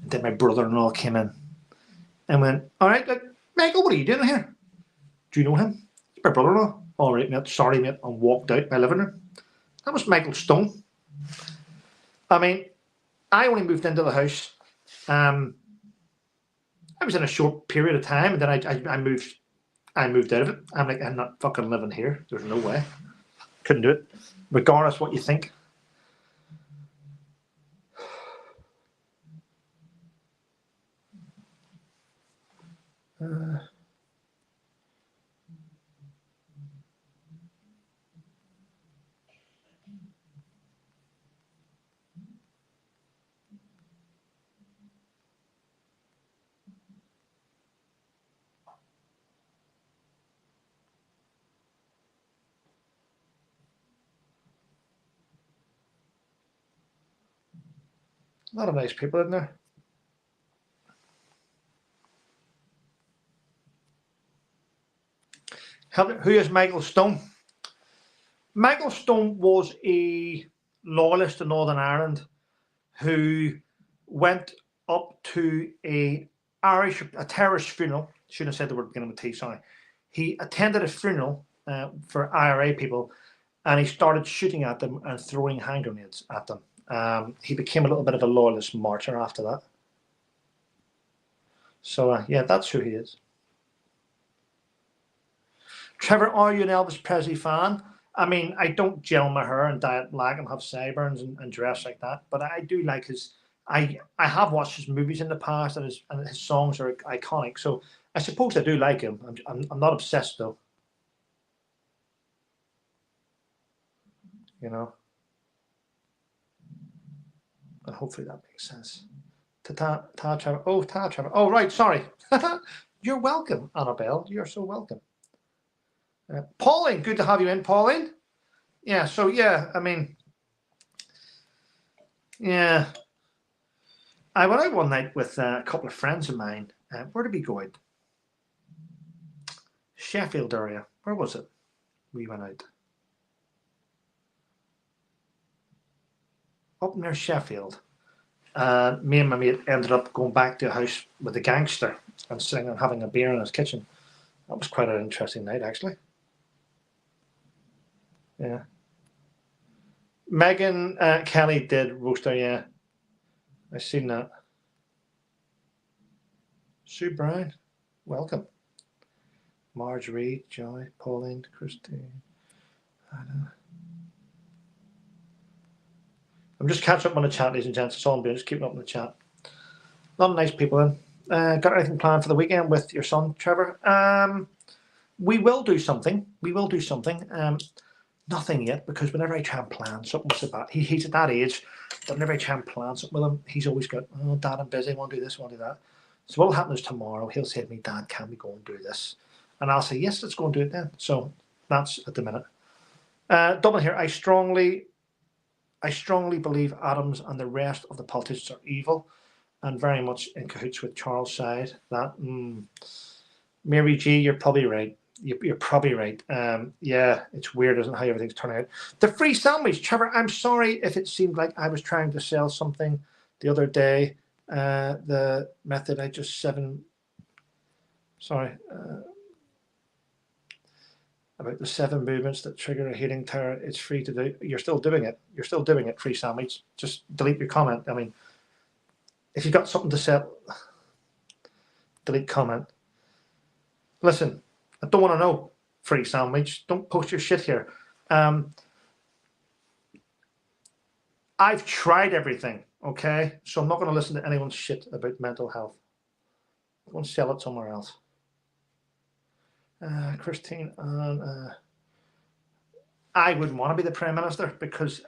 And then my brother-in-law came in and went, all right, look, Michael, what are you doing here? Do you know him? He's my brother-in-law. All right, mate, sorry, mate, and walked out my living room. That was Michael Stone. I mean, I only moved into the house. I was in a short period of time, and then I moved out of it. I'm like, I'm not fucking living here. There's no way. Couldn't do it, regardless what you think. A lot of nice people in there. Who is Michael Stone? Michael Stone was a loyalist in Northern Ireland who went up to a terrorist funeral. Shouldn't have said the word beginning with T, sorry. He attended a funeral for IRA people, and he started shooting at them and throwing hand grenades at them. He became a little bit of a loyalist martyr after that. So, yeah, that's who he is. Trevor, are you an Elvis Presley fan? I mean, I don't gel my hair and dye it black and have sideburns and dress like that, but I do like his. I have watched his movies in the past, and his songs are iconic. So I suppose I do like him. I'm not obsessed though. You know. And hopefully that makes sense. Ta Trevor. Oh, ta Trevor. Oh, right. Sorry. You're welcome, Annabelle. You're so welcome. Pauline, good to have you in, Pauline. Yeah. So yeah, I mean, yeah. I went out one night with a couple of friends of mine. Where did we go out? Sheffield area. Where was it? We went out. Up near Sheffield. Me and my mate ended up going back to a house with a gangster and sitting and having a beer in his kitchen. That was quite an interesting night, actually. Yeah. Megan Kelly did roaster, yeah. I seen that. Sue Brown, welcome. Marjorie, Joy, Pauline, Christine, Anna. I'm just catching up on the chat, ladies and gents. That's all I'm doing, just keeping up on the chat. A lot of nice people in. Got anything planned for the weekend with your son, Trevor? We will do something. Nothing yet, because whenever I try and plan something about, he's at that age, but whenever I try and plan something with him, he's always got, oh, Dad, I'm busy, I want to do this, I want to do that. So what will happen is tomorrow, he'll say to me, Dad, can we go and do this? And I'll say, yes, let's go and do it then. So that's at the minute. Dublin here, I strongly believe Adams and the rest of the politicians are evil and very much in cahoots with Charles' side. That, Mary G, you're probably right. You're probably right. Yeah, it's weird, isn't it, how everything's turning out. The free sandwich, Trevor, I'm sorry if it seemed like I was trying to sell something the other day. The method I just about the 7 movements that trigger a healing terror. It's free to do. You're still doing it. You're still doing it, free sandwich. Just delete your comment. I mean, if you've got something to sell, delete comment. Listen, I don't want to know, free sandwich. Don't post your shit here. I've tried everything, okay? So I'm not going to listen to anyone's shit about mental health. I'm going to sell it somewhere else. Christine, I wouldn't want to be the Prime Minister because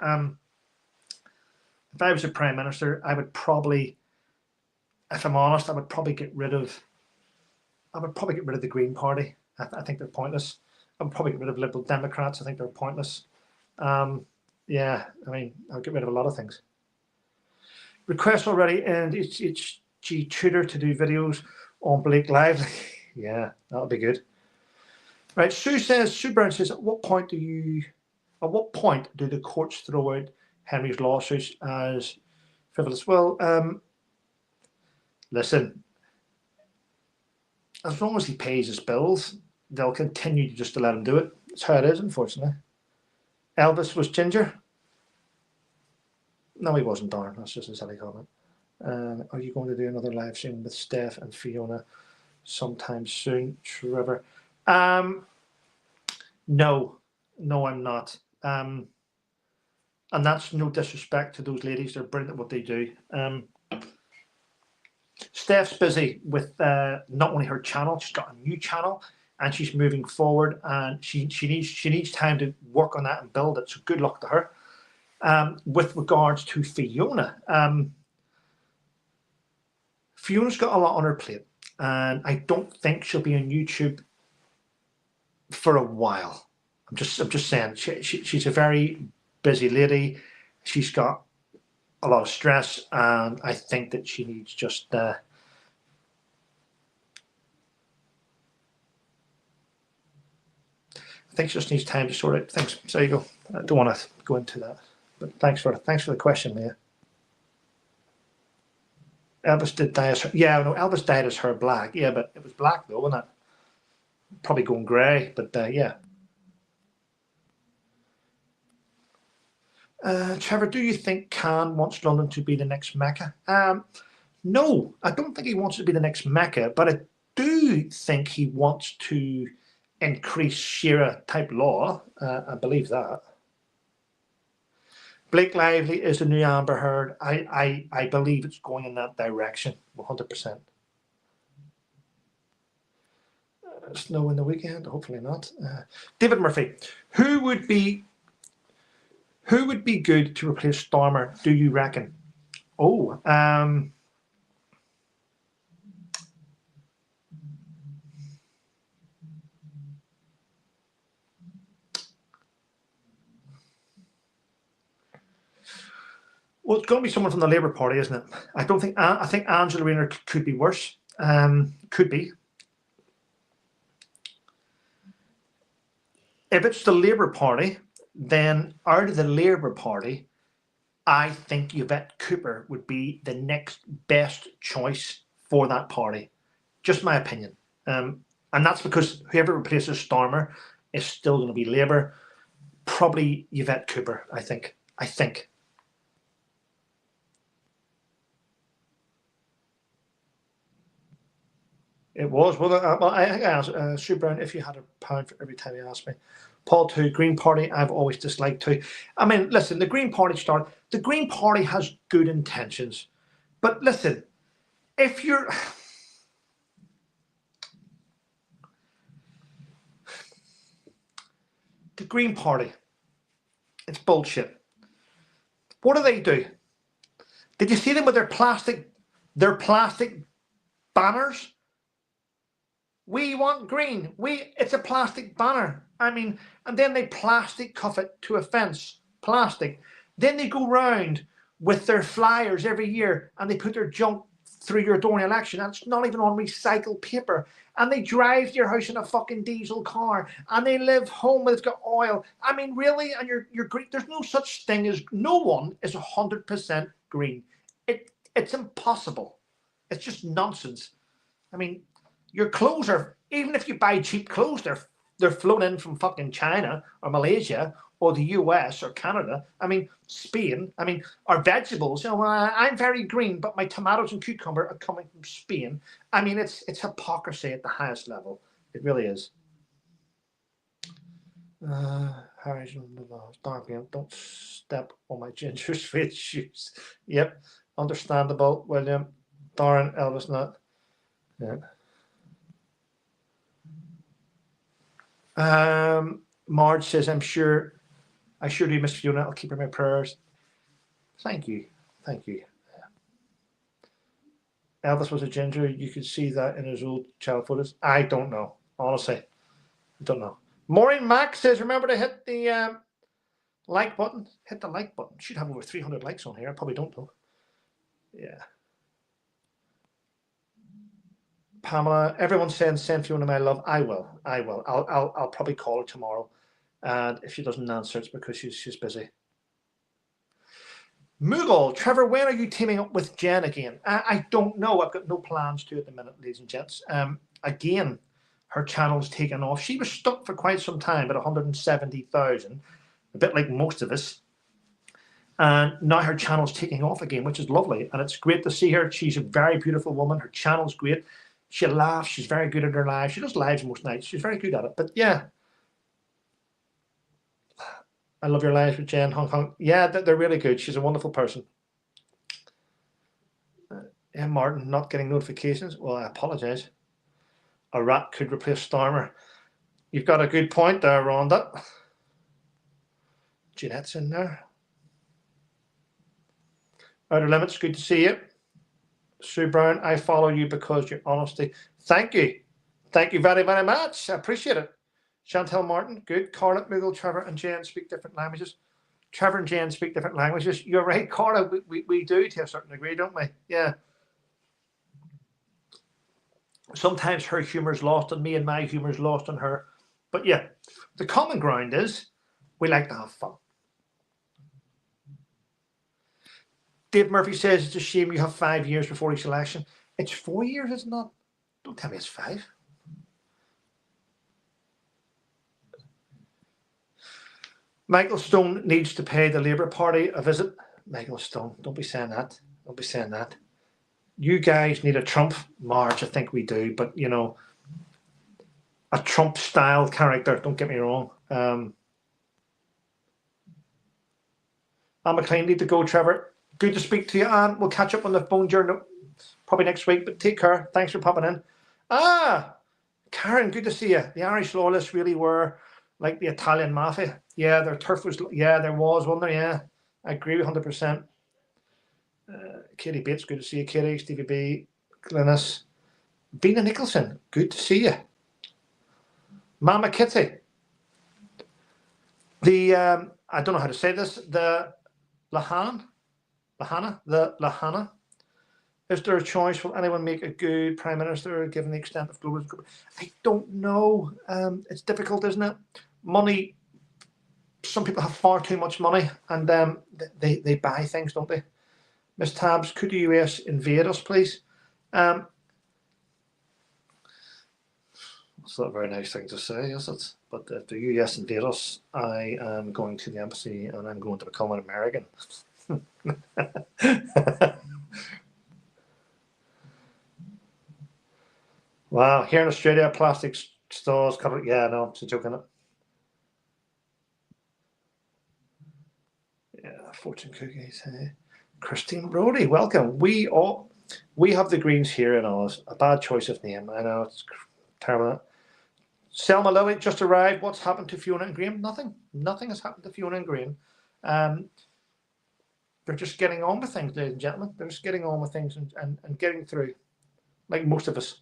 if I was a Prime Minister, I would probably, if I'm honest, I would probably get rid of the Green Party. I think they're pointless. I would probably get rid of Liberal Democrats. I think they're pointless. Yeah, I mean, I'll get rid of a lot of things. Request already, and it's G Tutor to do videos on Blake Lively. Yeah, that'll be good. Right, Sue Brown says, at what point do the courts throw out Henry's lawsuits as frivolous? Well, listen, as long as he pays his bills, they'll continue just to let him do it. That's how it is, unfortunately. Elvis was ginger. No, he wasn't, darn. That's just a silly comment. Are you going to do another live stream with Steph and Fiona sometime soon, Trevor? No, I'm not. And that's no disrespect to those ladies. They're brilliant at what they do. Steph's busy with not only her channel, she's got a new channel, and she's moving forward, and she needs time to work on that and build it. So good luck to her. With regards to Fiona, Fiona's got a lot on her plate, and I don't think she'll be on YouTube for a while. I'm just saying, she's a very busy lady. She's got a lot of stress, and I think that she needs just I think she just needs time to sort out things. So there you go. I don't want to go into that, but thanks for the question, Leah. Elvis did dye his hair. Yeah, no, Elvis dyed his hair black. Yeah, but it was black though, wasn't it? Probably going grey, but yeah. Trevor, do you think Khan wants London to be the next Mecca? No, I don't think he wants to be the next Mecca, but I do think he wants to increase Sharia type law. I believe that. Blake Lively is the new Amber Heard. I believe it's going in that direction, 100%. Snow in the weekend, hopefully not. David Murphy, who would be good to replace Stormer, do you reckon? Oh, well, it's going to be someone from the Labour Party, isn't it? I think Angela Rayner could be worse. Could be. If it's the Labour Party, then out of the Labour Party, I think Yvette Cooper would be the next best choice for that party. Just my opinion. And that's because whoever replaces Stormer is still going to be Labour. Probably Yvette Cooper, I think. It was. Well, I asked Sue Brown if you had £1 for every time you asked me. Paul 2, Green Party, I've always disliked too. I mean, listen, the Green Party the Green Party has good intentions. But listen, if you're... The Green Party, it's bullshit. What do? Did you see them with their plastic banners? We want green. It's a plastic banner. I mean, and then they plastic cuff it to a fence. Plastic. Then they go round with their flyers every year and they put their junk through your door in election, and it's not even on recycled paper. And they drive to your house in a fucking diesel car, and they live home where it's got oil. I mean, really? And you're green. There's no such thing as, no one is 100% green. It's impossible. It's just nonsense. I mean, your clothes are, even if you buy cheap clothes, they're flown in from fucking China or Malaysia or the US or Canada. I mean, Spain. I mean, our vegetables, I'm very green, but my tomatoes and cucumber are coming from Spain. I mean, it's hypocrisy at the highest level. It really is. Harry's on the laws. Don't step on my ginger straight shoes. Yep, understandable, William. Darren, Elvis, not. Yeah. Marge says, I sure do miss Fiona. I'll keep her in my prayers. Thank you. Thank you. Elvis was a ginger. You could see that in his old child photos. I don't know. Honestly, I don't know. Maureen Mack says, remember to hit the like button. Hit the like button. Should have over 300 likes on here. I probably don't though. Yeah. Pamela, everyone's saying send Fiona my love. I will. I'll probably call her tomorrow. And if she doesn't answer, it's because she's busy. Moogle, Trevor, when are you teaming up with Jen again? I don't know. I've got no plans to at the minute, ladies and gents. Again, her channel's taken off. She was stuck for quite some time at 170,000, a bit like most of us. And now her channel's taking off again, which is lovely. And it's great to see her. She's a very beautiful woman. Her channel's great. She laughs. She's very good at her live. She does lives most nights. She's very good at it. But yeah, I love your lives with Jen, Hong Kong. Yeah, they're really good. She's a wonderful person. Martin, not getting notifications. Well, I apologize. A rat could replace Stormer. You've got a good point there, Rhonda. Jeanette's in there. Outer Limits, good to see you. Sue Brown, I follow you because your honesty. Thank you. Thank you very, very much. I appreciate it. Chantel Martin, good. Carla, Moogle, Trevor and Jen speak different languages. Trevor and Jen speak different languages. You're right, Carla. We do to a certain degree, don't we? Yeah. Sometimes her humour is lost on me and my humour is lost on her. But yeah, the common ground is we like to have fun. Dave Murphy says it's a shame you have 5 years before each election. It's 4 years, it's not. Don't tell me it's 5. Michael Stone needs to pay the Labour Party a visit. Michael Stone, don't be saying that. Don't be saying that. You guys need a Trump march. I think we do. But, you know, a Trump-style character, don't get me wrong. Anne McLean, need to go, Trevor. Good to speak to you, Anne. We'll catch up on the phone during probably next week, but take care. Thanks for popping in. Karen, good to see you. The Irish Loyalists really were like the Italian mafia. Yeah, their turf was, yeah, there was, wasn't there? Yeah, I agree 100%. Katie Bates, good to see you. Katie, Stevie B, Glynis. Bina Nicholson, good to see you. Mama Kitty. The, I don't know how to say this, the Lahana. Is there a choice? Will anyone make a good prime minister given the extent of global? I don't know. It's difficult, isn't it? Money. Some people have far too much money, and they buy things, don't they? Miss Tabs, could the US invade us, please? That's not a very nice thing to say, is it? But if the US invade us, I am going to the embassy and I'm going to become an American. Wow, here in Australia, plastic straws covered. Yeah, no, it's a joke, isn't it? Yeah, fortune cookies. Hey. Christine Brody, welcome. We have the Greens here in Oz. A bad choice of name. I know it's terrible. Selma Lily just arrived. What's happened to Fiona and Graham? Nothing. Nothing has happened to Fiona and Graham. They're just getting on with things, ladies and gentlemen. They're just getting on with things and getting through, like most of us.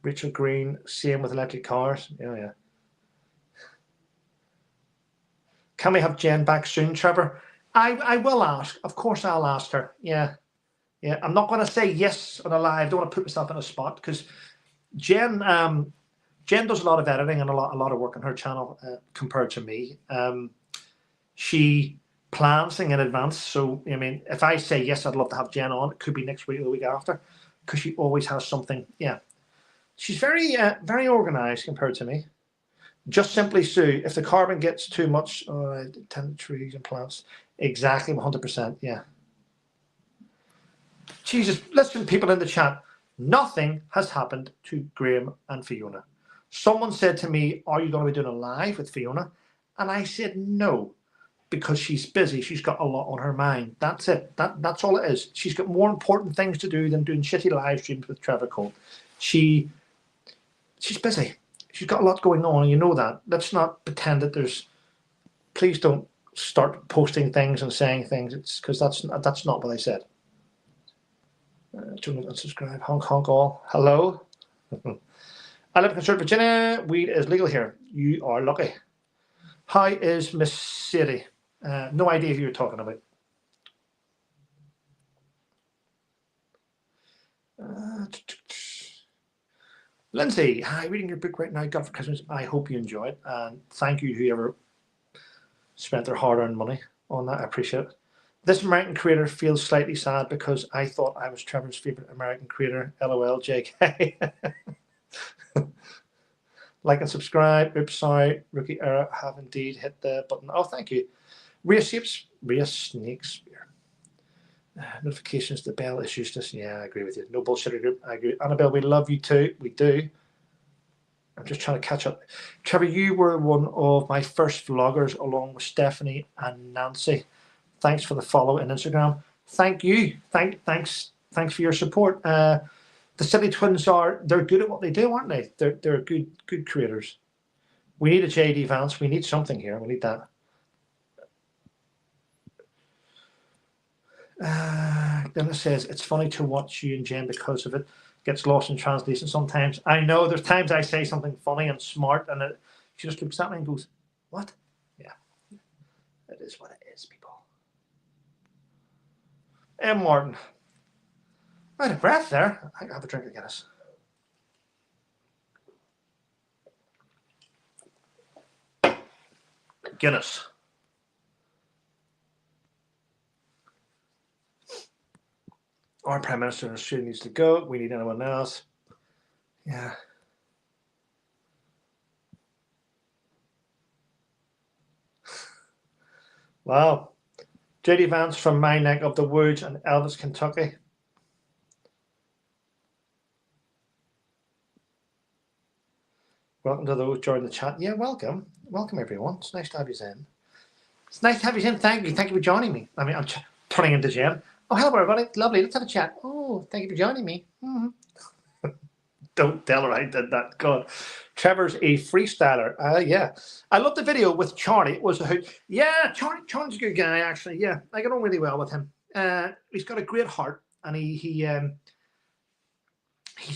Rachel Green, same with electric cars. Yeah. Can we have Jen back soon, Trevor? I will ask. Of course, I'll ask her. Yeah. I'm not going to say yes on a live. I don't want to put myself in a spot because Jen does a lot of editing and a lot of work on her channel compared to me. She plans things in advance. So, I mean, if I say yes, I'd love to have Jen on. It could be next week or the week after because she always has something. Yeah. She's very organized compared to me. Just simply, Sue, if the carbon gets too much, tend trees and plants. Exactly, 100%. Yeah. Jesus, listen, people in the chat. Nothing has happened to Graham and Fiona. Someone said to me, are you going to be doing a live with Fiona? And I said no, because she's busy. She's got a lot on her mind. That's it. That's all it is. She's got more important things to do than doing shitty live streams with Trevor Cole. She's busy. She's got a lot going on, and you know that. Let's not pretend that there's... Please don't start posting things and saying things. It's because that's not what I said. Don't unsubscribe. Honk honk all. Hello. I live in Conservative Virginia. Weed is legal here. You are lucky. How is Miss City? No idea who you're talking about. Lindsay, hi, reading your book right now. God for Christmas. I hope you enjoy it. And thank you, whoever spent their hard-earned money on that. I appreciate it. This American creator feels slightly sad because I thought I was Trevor's favorite American creator. LOL, JK. Like and subscribe. Oops, sorry. Rookie error. Have indeed hit the button. Oh, thank you. Rhea Snakespeare. Notifications, the bell is useless. Yeah, I agree with you. No bullshit group. I agree. Annabelle, we love you too. We do. I'm just trying to catch up. Trevor, you were one of my first vloggers along with Stephanie and Nancy. Thanks for the follow on Instagram. Thank you. Thanks for your support. The Silly Twins they're good at what they do, aren't they? They're good creators. We need a JD Vance. We need something here. We need that. Then it says it's funny to watch you and Jen because of it. Gets lost in translation sometimes. I know there's times I say something funny and smart and she just looks at me and goes, what? Yeah. It is what it is, people. M. Martin. Out of breath there. I have a drink of Guinness. Guinness. Our Prime Minister in Australia needs to go. We need anyone else. Yeah. Wow. JD Vance from my neck of the woods in Elvis, Kentucky. Welcome to those joining the chat. Yeah, welcome. Welcome, everyone. It's nice to have you in. It's nice to have you in. Thank you. Thank you for joining me. I mean, I'm turning into Jen. Oh, hello, everybody. Lovely. Let's have a chat. Oh, thank you for joining me. Mm-hmm. Don't tell her I did that. God. Trevor's a freestyler. Yeah. I love the video with Charlie. It was a hoot. Yeah, Charlie's a good guy, actually. Yeah, I get on really well with him. He's got a great heart, and he's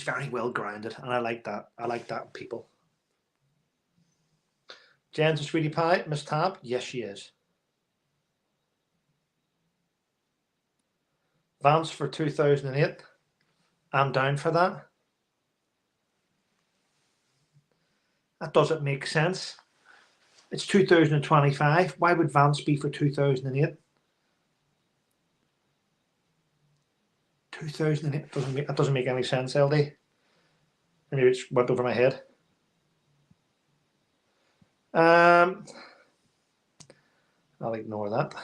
very well grounded, and I like that. I like that in people. Jen's a sweetie pie. Miss Tab? Yes, she is. Vance for 2008. I'm down for that. That doesn't make sense. It's 2025. Why would Vance be for 2008? 2008 that doesn't make any sense, LD. Maybe it's went over my head. I'll ignore that.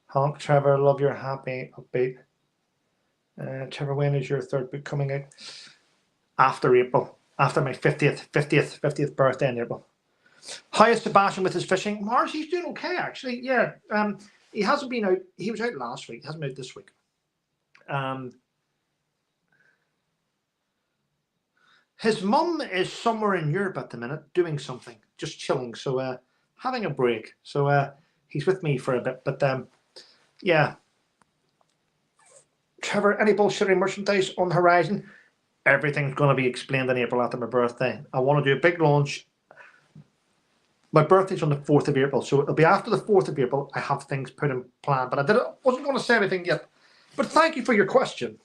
Honk, Trevor, love your happy upbeat. Trevor, when is your third book coming out? After April. After my 50th birthday in April. How is Sebastian with his fishing? Mars, he's doing okay, actually. Yeah. He hasn't been out. He was out last week. He hasn't been out this week. His mum is somewhere in Europe at the minute doing something, just chilling. So having a break. So he's with me for a bit. But yeah. Trevor, any bullshitting merchandise on the horizon? Everything's going to be explained in April after my birthday. I want to do a big launch. My birthday's on the 4th of April, so it'll be after the 4th of April. I have things put in plan, but I wasn't going to say anything yet. But thank you for your question.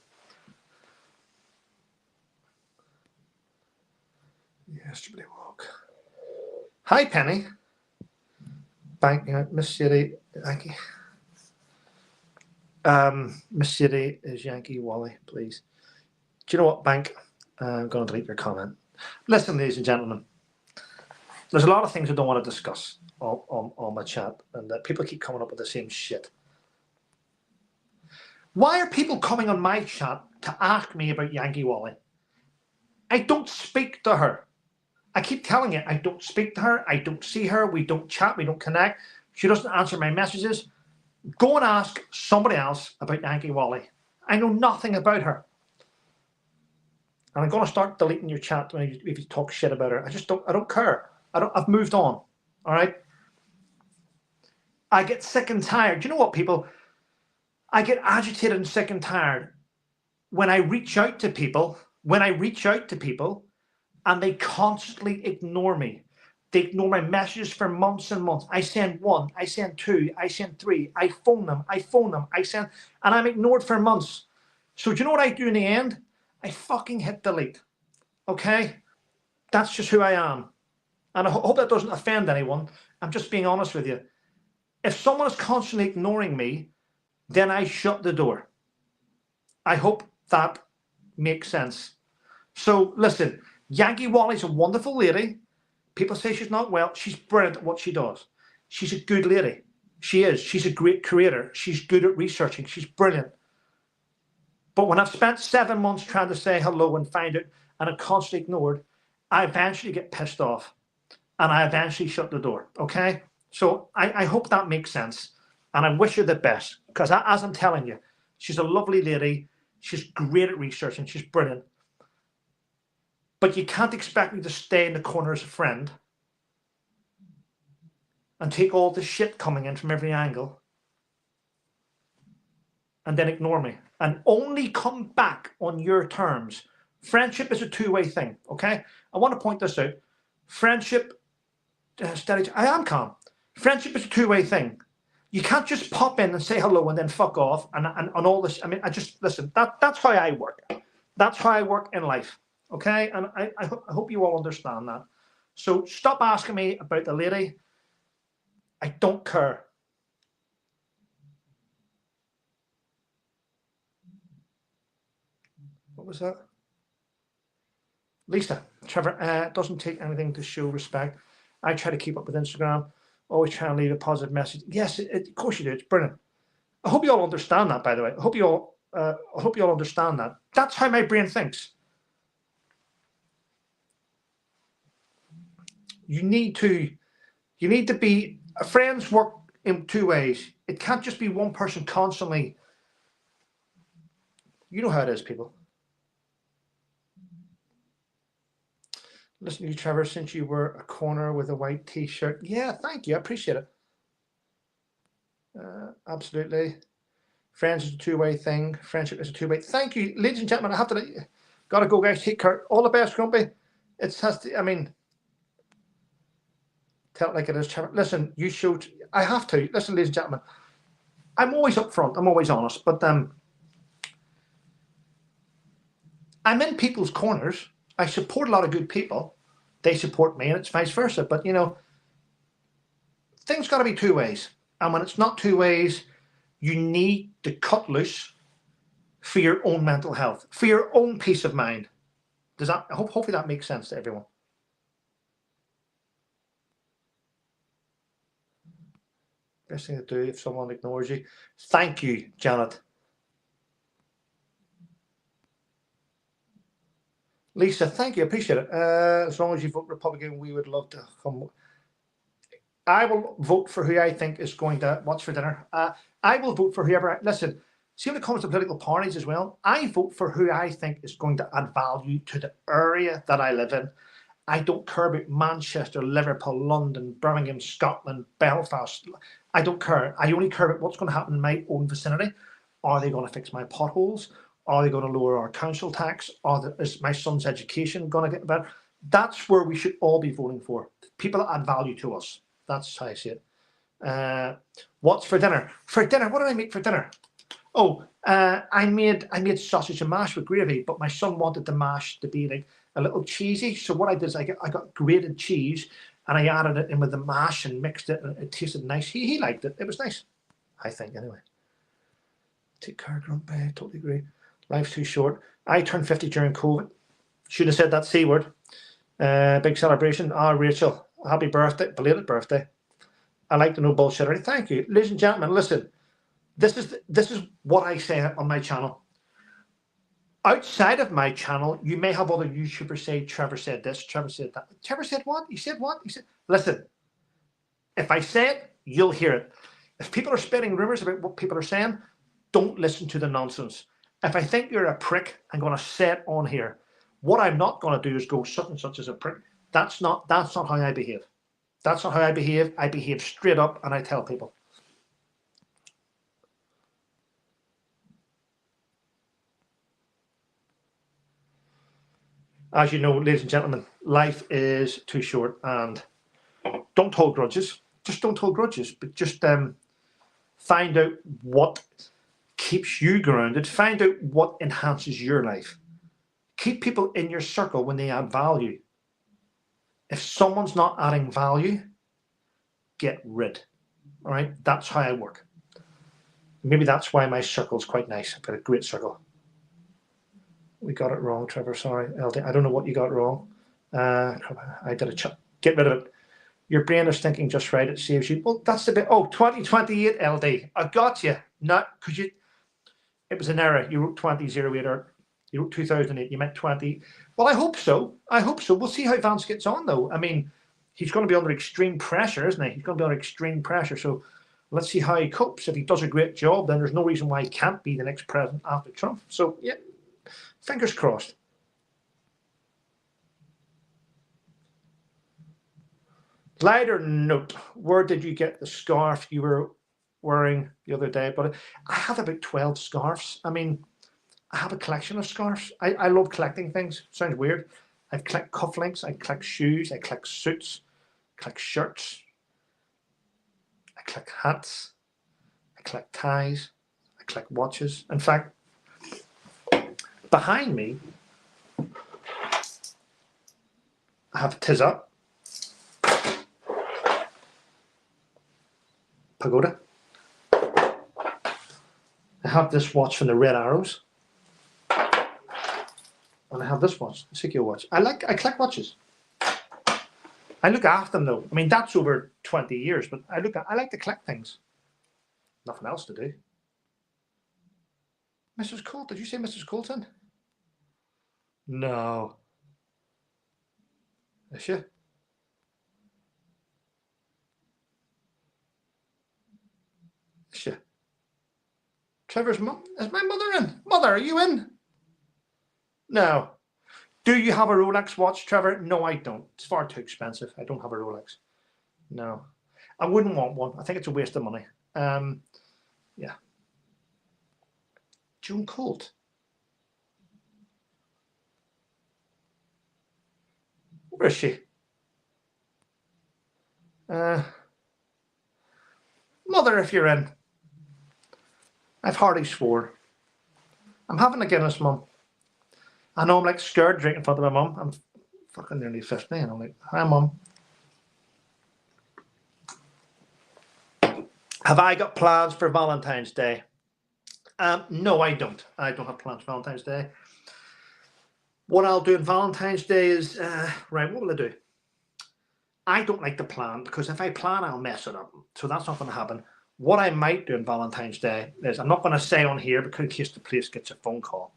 Yesterday walk. Hi, Penny. Bank, Miss City, Yankee. Miss City is Yankee Wally, please. Do you know what, Bank? I'm going to delete your comment. Listen, ladies and gentlemen, there's a lot of things I don't want to discuss on my chat, and people keep coming up with the same shit. Why are people coming on my chat to ask me about Yankee Wally? I don't speak to her. I keep telling you, I don't speak to her. I don't see her. We don't chat. We don't connect. She doesn't answer my messages. Go and ask somebody else about Yankee Wally. I know nothing about her. And I'm going to start deleting your chat if you talk shit about her. I don't care. I've moved on. All right. I get sick and tired. Do you know what, people? I get agitated and sick and tired when I reach out to people, and they constantly ignore me. They ignore my messages for months and months. I send one, I send two, I send three, I phone them, and I'm ignored for months. So do you know what I do in the end? I fucking hit delete. Okay? That's just who I am. And I hope that doesn't offend anyone. I'm just being honest with you. If someone is constantly ignoring me, then I shut the door. I hope that makes sense. So listen, Yankee Wally's a wonderful lady. People say she's not well. She's brilliant at what she does. She's a good lady. She is. She's a great creator. She's good at researching. She's brilliant. But when I've spent 7 months trying to say hello and find it, and I'm constantly ignored, I eventually get pissed off. And I eventually shut the door. Okay? So I hope that makes sense. And I wish her the best. Because as I'm telling you, she's a lovely lady. She's great at researching. She's brilliant. But you can't expect me to stay in the corner as a friend and take all the shit coming in from every angle and then ignore me and only come back on your terms. Friendship is a two-way thing, okay? I want to point this out. Friendship, I am calm. Friendship is a two-way thing. You can't just pop in and say hello and then fuck off and all this. I mean, listen, that's how I work. That's how I work in life. Okay, and I hope you all understand that. So stop asking me about the lady. I don't care. What was that? Lisa, Trevor, doesn't take anything to show respect. I try to keep up with Instagram. Always try and leave a positive message. Yes, of course you do. It's brilliant. I hope you all understand that, by the way. I hope you all understand that. That's how my brain thinks. You need to be, friends work in two ways. It can't just be one person constantly. You know how it is, people. Listen to you, Trevor, since you were a corner with a white t-shirt. Yeah, thank you. I appreciate it. Absolutely. Friends is a two-way thing. Friendship is a two-way. Thank you, ladies and gentlemen. I have to gotta go, guys. Take care. All the best, Grumpy. I mean, tell it like it is, Trevor. Listen, you should. I have to. Listen, ladies and gentlemen. I'm always upfront. I'm always honest. But I'm in people's corners. I support a lot of good people. They support me, and it's vice versa. But you know, things got to be two ways. And when it's not two ways, you need to cut loose for your own mental health, for your own peace of mind. Does that? Hopefully that makes sense to everyone. Best thing to do if someone ignores you. Thank you, Janet. Lisa, thank you. Appreciate it. As long as you vote Republican, we would love to come. I will vote for who I think is going to watch for dinner. I will vote for whoever. Listen, see when it comes to political parties as well, I vote for who I think is going to add value to the area that I live in. I don't care about Manchester, Liverpool, London, Birmingham, Scotland, Belfast. I don't care. I only care about what's going to happen in my own vicinity. Are they going to fix my potholes? Are they going to lower our council tax? Is my son's education going to get better? That's where we should all be voting for. People that add value to us. That's how I see it. What's for dinner? For dinner, what did I make for dinner? Oh, I made sausage and mash with gravy, but my son wanted the mash to be like a little cheesy. So what I did is I got grated cheese and I added it in with the mash and mixed it, and it tasted nice. He liked it. It was nice, I think, anyway. Take care, Grumpy. I totally agree. Life's too short. I turned 50 during COVID. Shouldn't have said that C word. Big celebration. Rachel, happy birthday, belated birthday. I like to know bullshit. Thank you. Ladies and gentlemen, listen. This is what I say on my channel. Outside of my channel, you may have other YouTubers say, Trevor said this, Trevor said that. Trevor said what? He said what? He said, listen, if I say it, you'll hear it. If people are spreading rumors about what people are saying, don't listen to the nonsense. If I think you're a prick, I'm going to say it on here. What I'm not going to do is go such and such as a prick. That's not how I behave. That's not how I behave. I behave straight up and I tell people. As you know, ladies and gentlemen, life is too short, and don't hold grudges. Just don't hold grudges, but just find out what keeps you grounded. Find out what enhances your life. Keep people in your circle when they add value. If someone's not adding value, get rid. All right, that's how I work. Maybe that's why my circle's quite nice. I've got a great circle. We got it wrong, Trevor. Sorry, LD. I don't know what you got wrong. I did a get rid of it. Your brain is thinking just right. It saves you. Well, that's the bit. Oh, 2028 LD. I got you. Not because you. It was an error. You wrote 2008 or you wrote 2008. You meant 20. Well, I hope so. I hope so. We'll see how Vance gets on, though. I mean, he's going to be under extreme pressure, isn't he? He's going to be under extreme pressure. So let's see how he copes. If he does a great job, then there's no reason why he can't be the next president after Trump. So yeah. Fingers crossed. Lighter note, where did you get the scarf you were wearing the other day? But I have about 12 scarves. I mean, I have a collection of scarves. I love collecting things. Sounds weird. I collect cufflinks. I collect shoes. I collect suits. I collect shirts. I collect hats. I collect ties. I collect watches. In fact, behind me, I have Tizza, Pagoda. I have this watch from the Red Arrows. And I have this watch, the Sikio watch. I collect watches. I look after them though. I mean, that's over 20 years, but I like to collect things. Nothing else to do. Mrs. Colt, did you say Mrs. Colton? No. Is she? Is she? Trevor's mum? Is my mother in? Mother, are you in? No. Do you have a Rolex watch, Trevor? No, I don't. It's far too expensive. I don't have a Rolex. No. I wouldn't want one. I think it's a waste of money. Yeah. June Colt. Where is she? Mother, if you're in. I've hardly swore. I'm having a Guinness, Mum. I know I'm like scared drinking in front of my mum. I'm fucking nearly 50 and I'm like, hi, Mum. Have I got plans for Valentine's Day? No, I don't. I don't have plans for Valentine's Day. What I'll do on Valentine's Day is, right, what will I do? I don't like to plan because if I plan, I'll mess it up. So that's not going to happen. What I might do on Valentine's Day is, I'm not going to say on here because in case the place gets a phone call.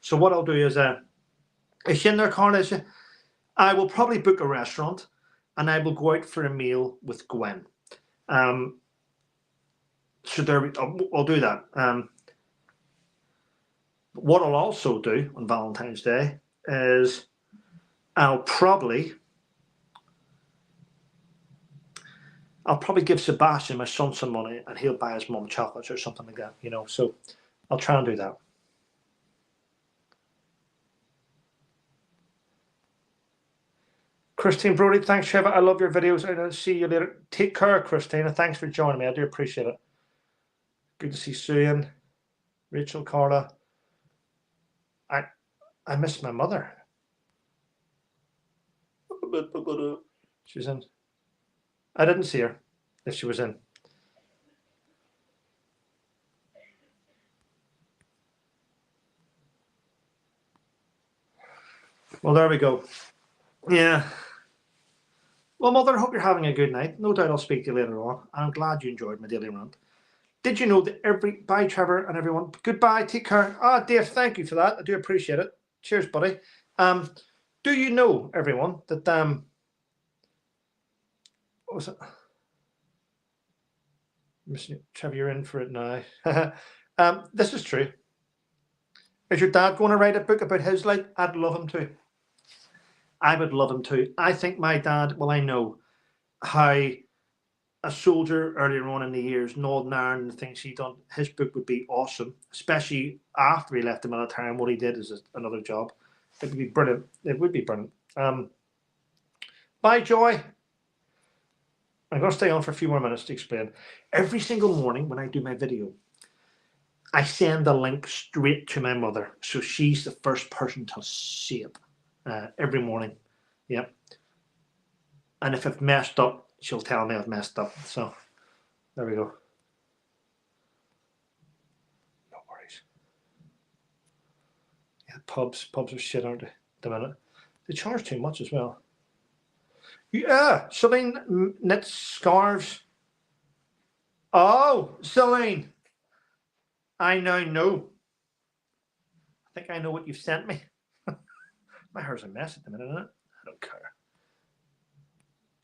So what I'll do is she in there, Carla? Is she? I will probably book a restaurant and I will go out for a meal with Gwen. So there, I'll do that. What I'll also do on Valentine's Day is I'll probably give Sebastian, my son, some money and he'll buy his mum chocolates or something like that, you know. So I'll try and do that. Christine Brody, thanks, Trevor. I love your videos. I'll see you later. Take care, Christina. Thanks for joining me. I do appreciate it. Good to see Suyan, Rachel, Carla. I miss my mother. She was in. I didn't see her if she was in. Well, there we go. Yeah. Well, Mother, I hope you're having a good night. No doubt I'll speak to you later on. I'm glad you enjoyed my daily rant. Did you know that bye, Trevor and everyone. Goodbye. Take care. Dave, thank you for that. I do appreciate it. Cheers, buddy. Do you know, everyone, that what was it? Trevor, you're in for it now. This is true. Is your dad going to write a book about his life? I'd love him to. I would love him to. I think my dad, well, I know how a soldier earlier on in the years, Northern Ireland, and the things he done, his book would be awesome, especially after he left the military and what he did as another job. It would be brilliant. It would be brilliant. Bye, Joy. I'm going to stay on for a few more minutes to explain. Every single morning when I do my video, I send the link straight to my mother. So she's the first person to see it every morning. Yep. And if I've messed up, she'll tell me I've messed up. So there we go. No worries. Yeah, pubs are shit, aren't they? At the minute. They charge too much as well. Yeah, Celine knits scarves. Oh, Celine. I now know. I think I know what you've sent me. My hair's a mess at the minute, isn't it? I don't care.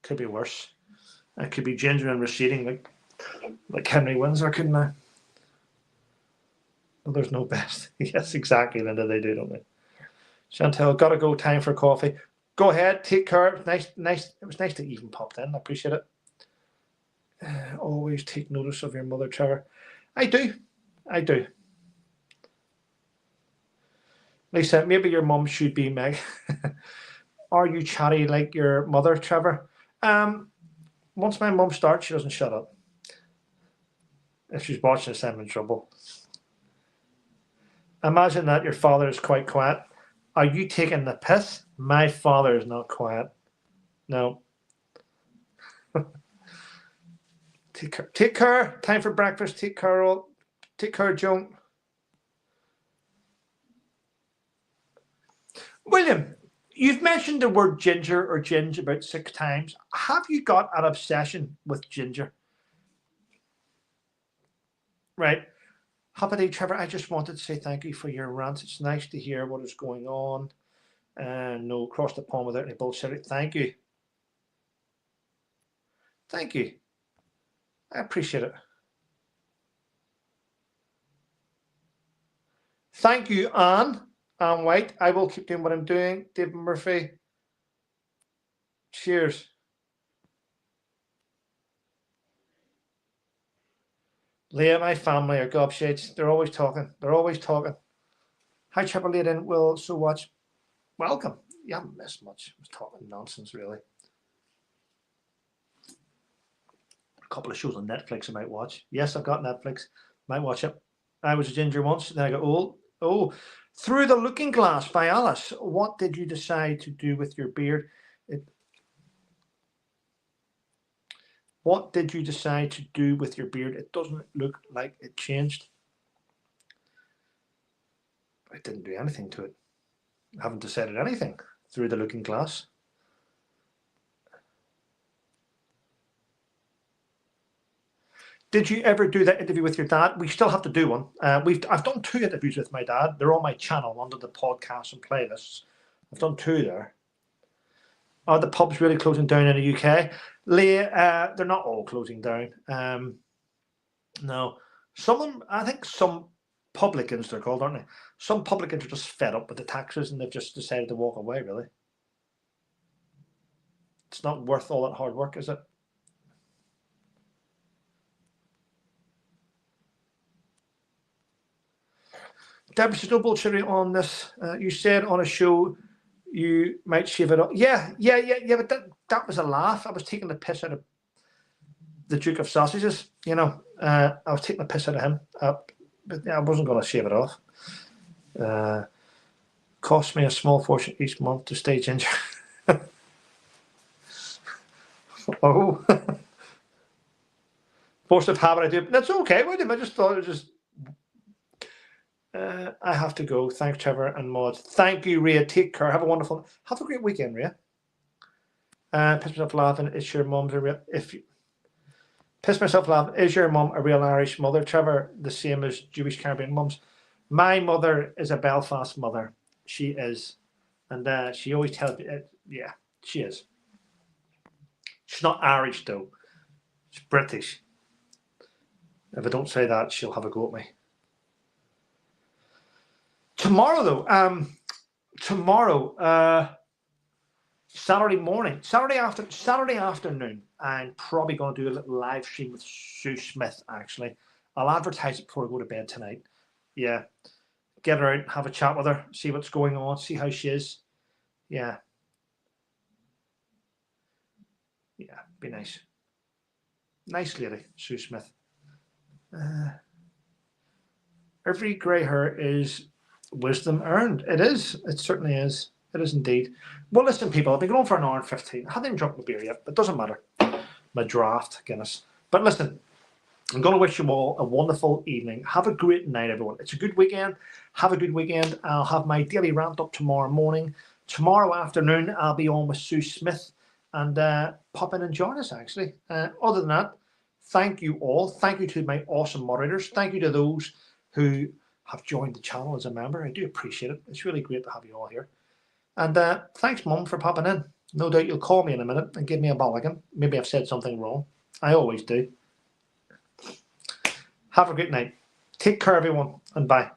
Could be worse. It could be ginger and receding like Henry Windsor, couldn't I? Well, there's no best. Yes, exactly, Linda. They do, don't they? Chantel, gotta go. Time for coffee. Go ahead. Take care. Nice. It was nice that you even popped in. I appreciate it. Always take notice of your mother, Trevor. I do. Lisa, maybe your mum should be Meg. Are you chatty like your mother, Trevor? Once my mum starts, she doesn't shut up. If she's watching this, I'm in trouble. Imagine that your father is quite quiet. Are you taking the piss? My father is not quiet. No. Take care. Time for breakfast. Take care, all. Take care, Joan. William, you've mentioned the word ginger or ginge about 6 times. Have you got an obsession with ginger? Right. Happy day, Trevor. I just wanted to say thank you for your rants. It's nice to hear what is going on. No, cross the pond without any bullshit. Thank you. Thank you. I appreciate it. Thank you, Anne White. I will keep doing what I'm doing. David Murphy. Cheers. Leah, my family are gobshites. They're always talking. Hi, Trevor Layden. Will so watch. Welcome. You haven't missed much. I was talking nonsense, really. A couple of shows on Netflix I might watch. Yes, I've got Netflix. Might watch it. I was a ginger once. Then I got old. Oh, Through the Looking Glass by Alice. What did you decide to do with your beard? What did you decide to do with your beard? It doesn't look like it changed. I didn't do anything to it. I haven't decided anything. Through the Looking Glass. Did you ever do that interview with your dad? We still have to do one. I've done 2 interviews with my dad. They're on my channel under the podcasts and playlists. I've done 2 there. Are the pubs really closing down in the UK? Leah, they're not all closing down. No. I think some publicans, they're called, aren't they? Some publicans are just fed up with the taxes and they've just decided to walk away, really. It's not worth all that hard work, is it? Deborah says, no bullshit on this. You said on a show you might shave it off. Yeah, but that was a laugh. I was taking the piss out of the Duke of Sausages, you know. I was taking the piss out of him. But I wasn't going to shave it off. Cost me a small fortune each month to stay ginger. Oh. Force of habit I do. That's okay, William. I just thought it was just... I have to go. Thanks, Trevor and Maud. Thank you, Rhea. Take care. Have a great weekend, Rhea. Piss myself laughing. Is your mum's a real... Piss myself laughing. Is your mum a real Irish mother, Trevor? The same as Jewish Caribbean mums. My mother is a Belfast mother. She is. And she always tells me, yeah, she is. She's not Irish, though. She's British. If I don't say that, she'll have a go at me. Tomorrow, though, tomorrow, Saturday morning, Saturday afternoon, I'm probably going to do a little live stream with Sue Smith, actually. I'll advertise it before I go to bed tonight. Yeah. Get her out, have a chat with her, see what's going on, see how she is. Yeah. Yeah, be nice. Nice lady, Sue Smith. Every grey hair is wisdom earned. It is. It certainly is. It is indeed. Well, listen, people, I've been going for an hour and 15. I haven't even drunk my beer yet, but it doesn't matter. My draft, Guinness. But listen, I'm going to wish you all a wonderful evening. Have a great night, everyone. It's a good weekend. Have a good weekend. I'll have my daily rant up tomorrow morning. Tomorrow afternoon, I'll be on with Sue Smith and pop in and join us, actually. Other than that, thank you all. Thank you to my awesome moderators. Thank you to those who have joined the channel as a member. I do appreciate it. It's really great to have you all here. And thanks, Mum, for popping in. No doubt you'll call me in a minute and give me a mulligan. Maybe I've said something wrong. I always do. Have a great night. Take care, everyone, and bye.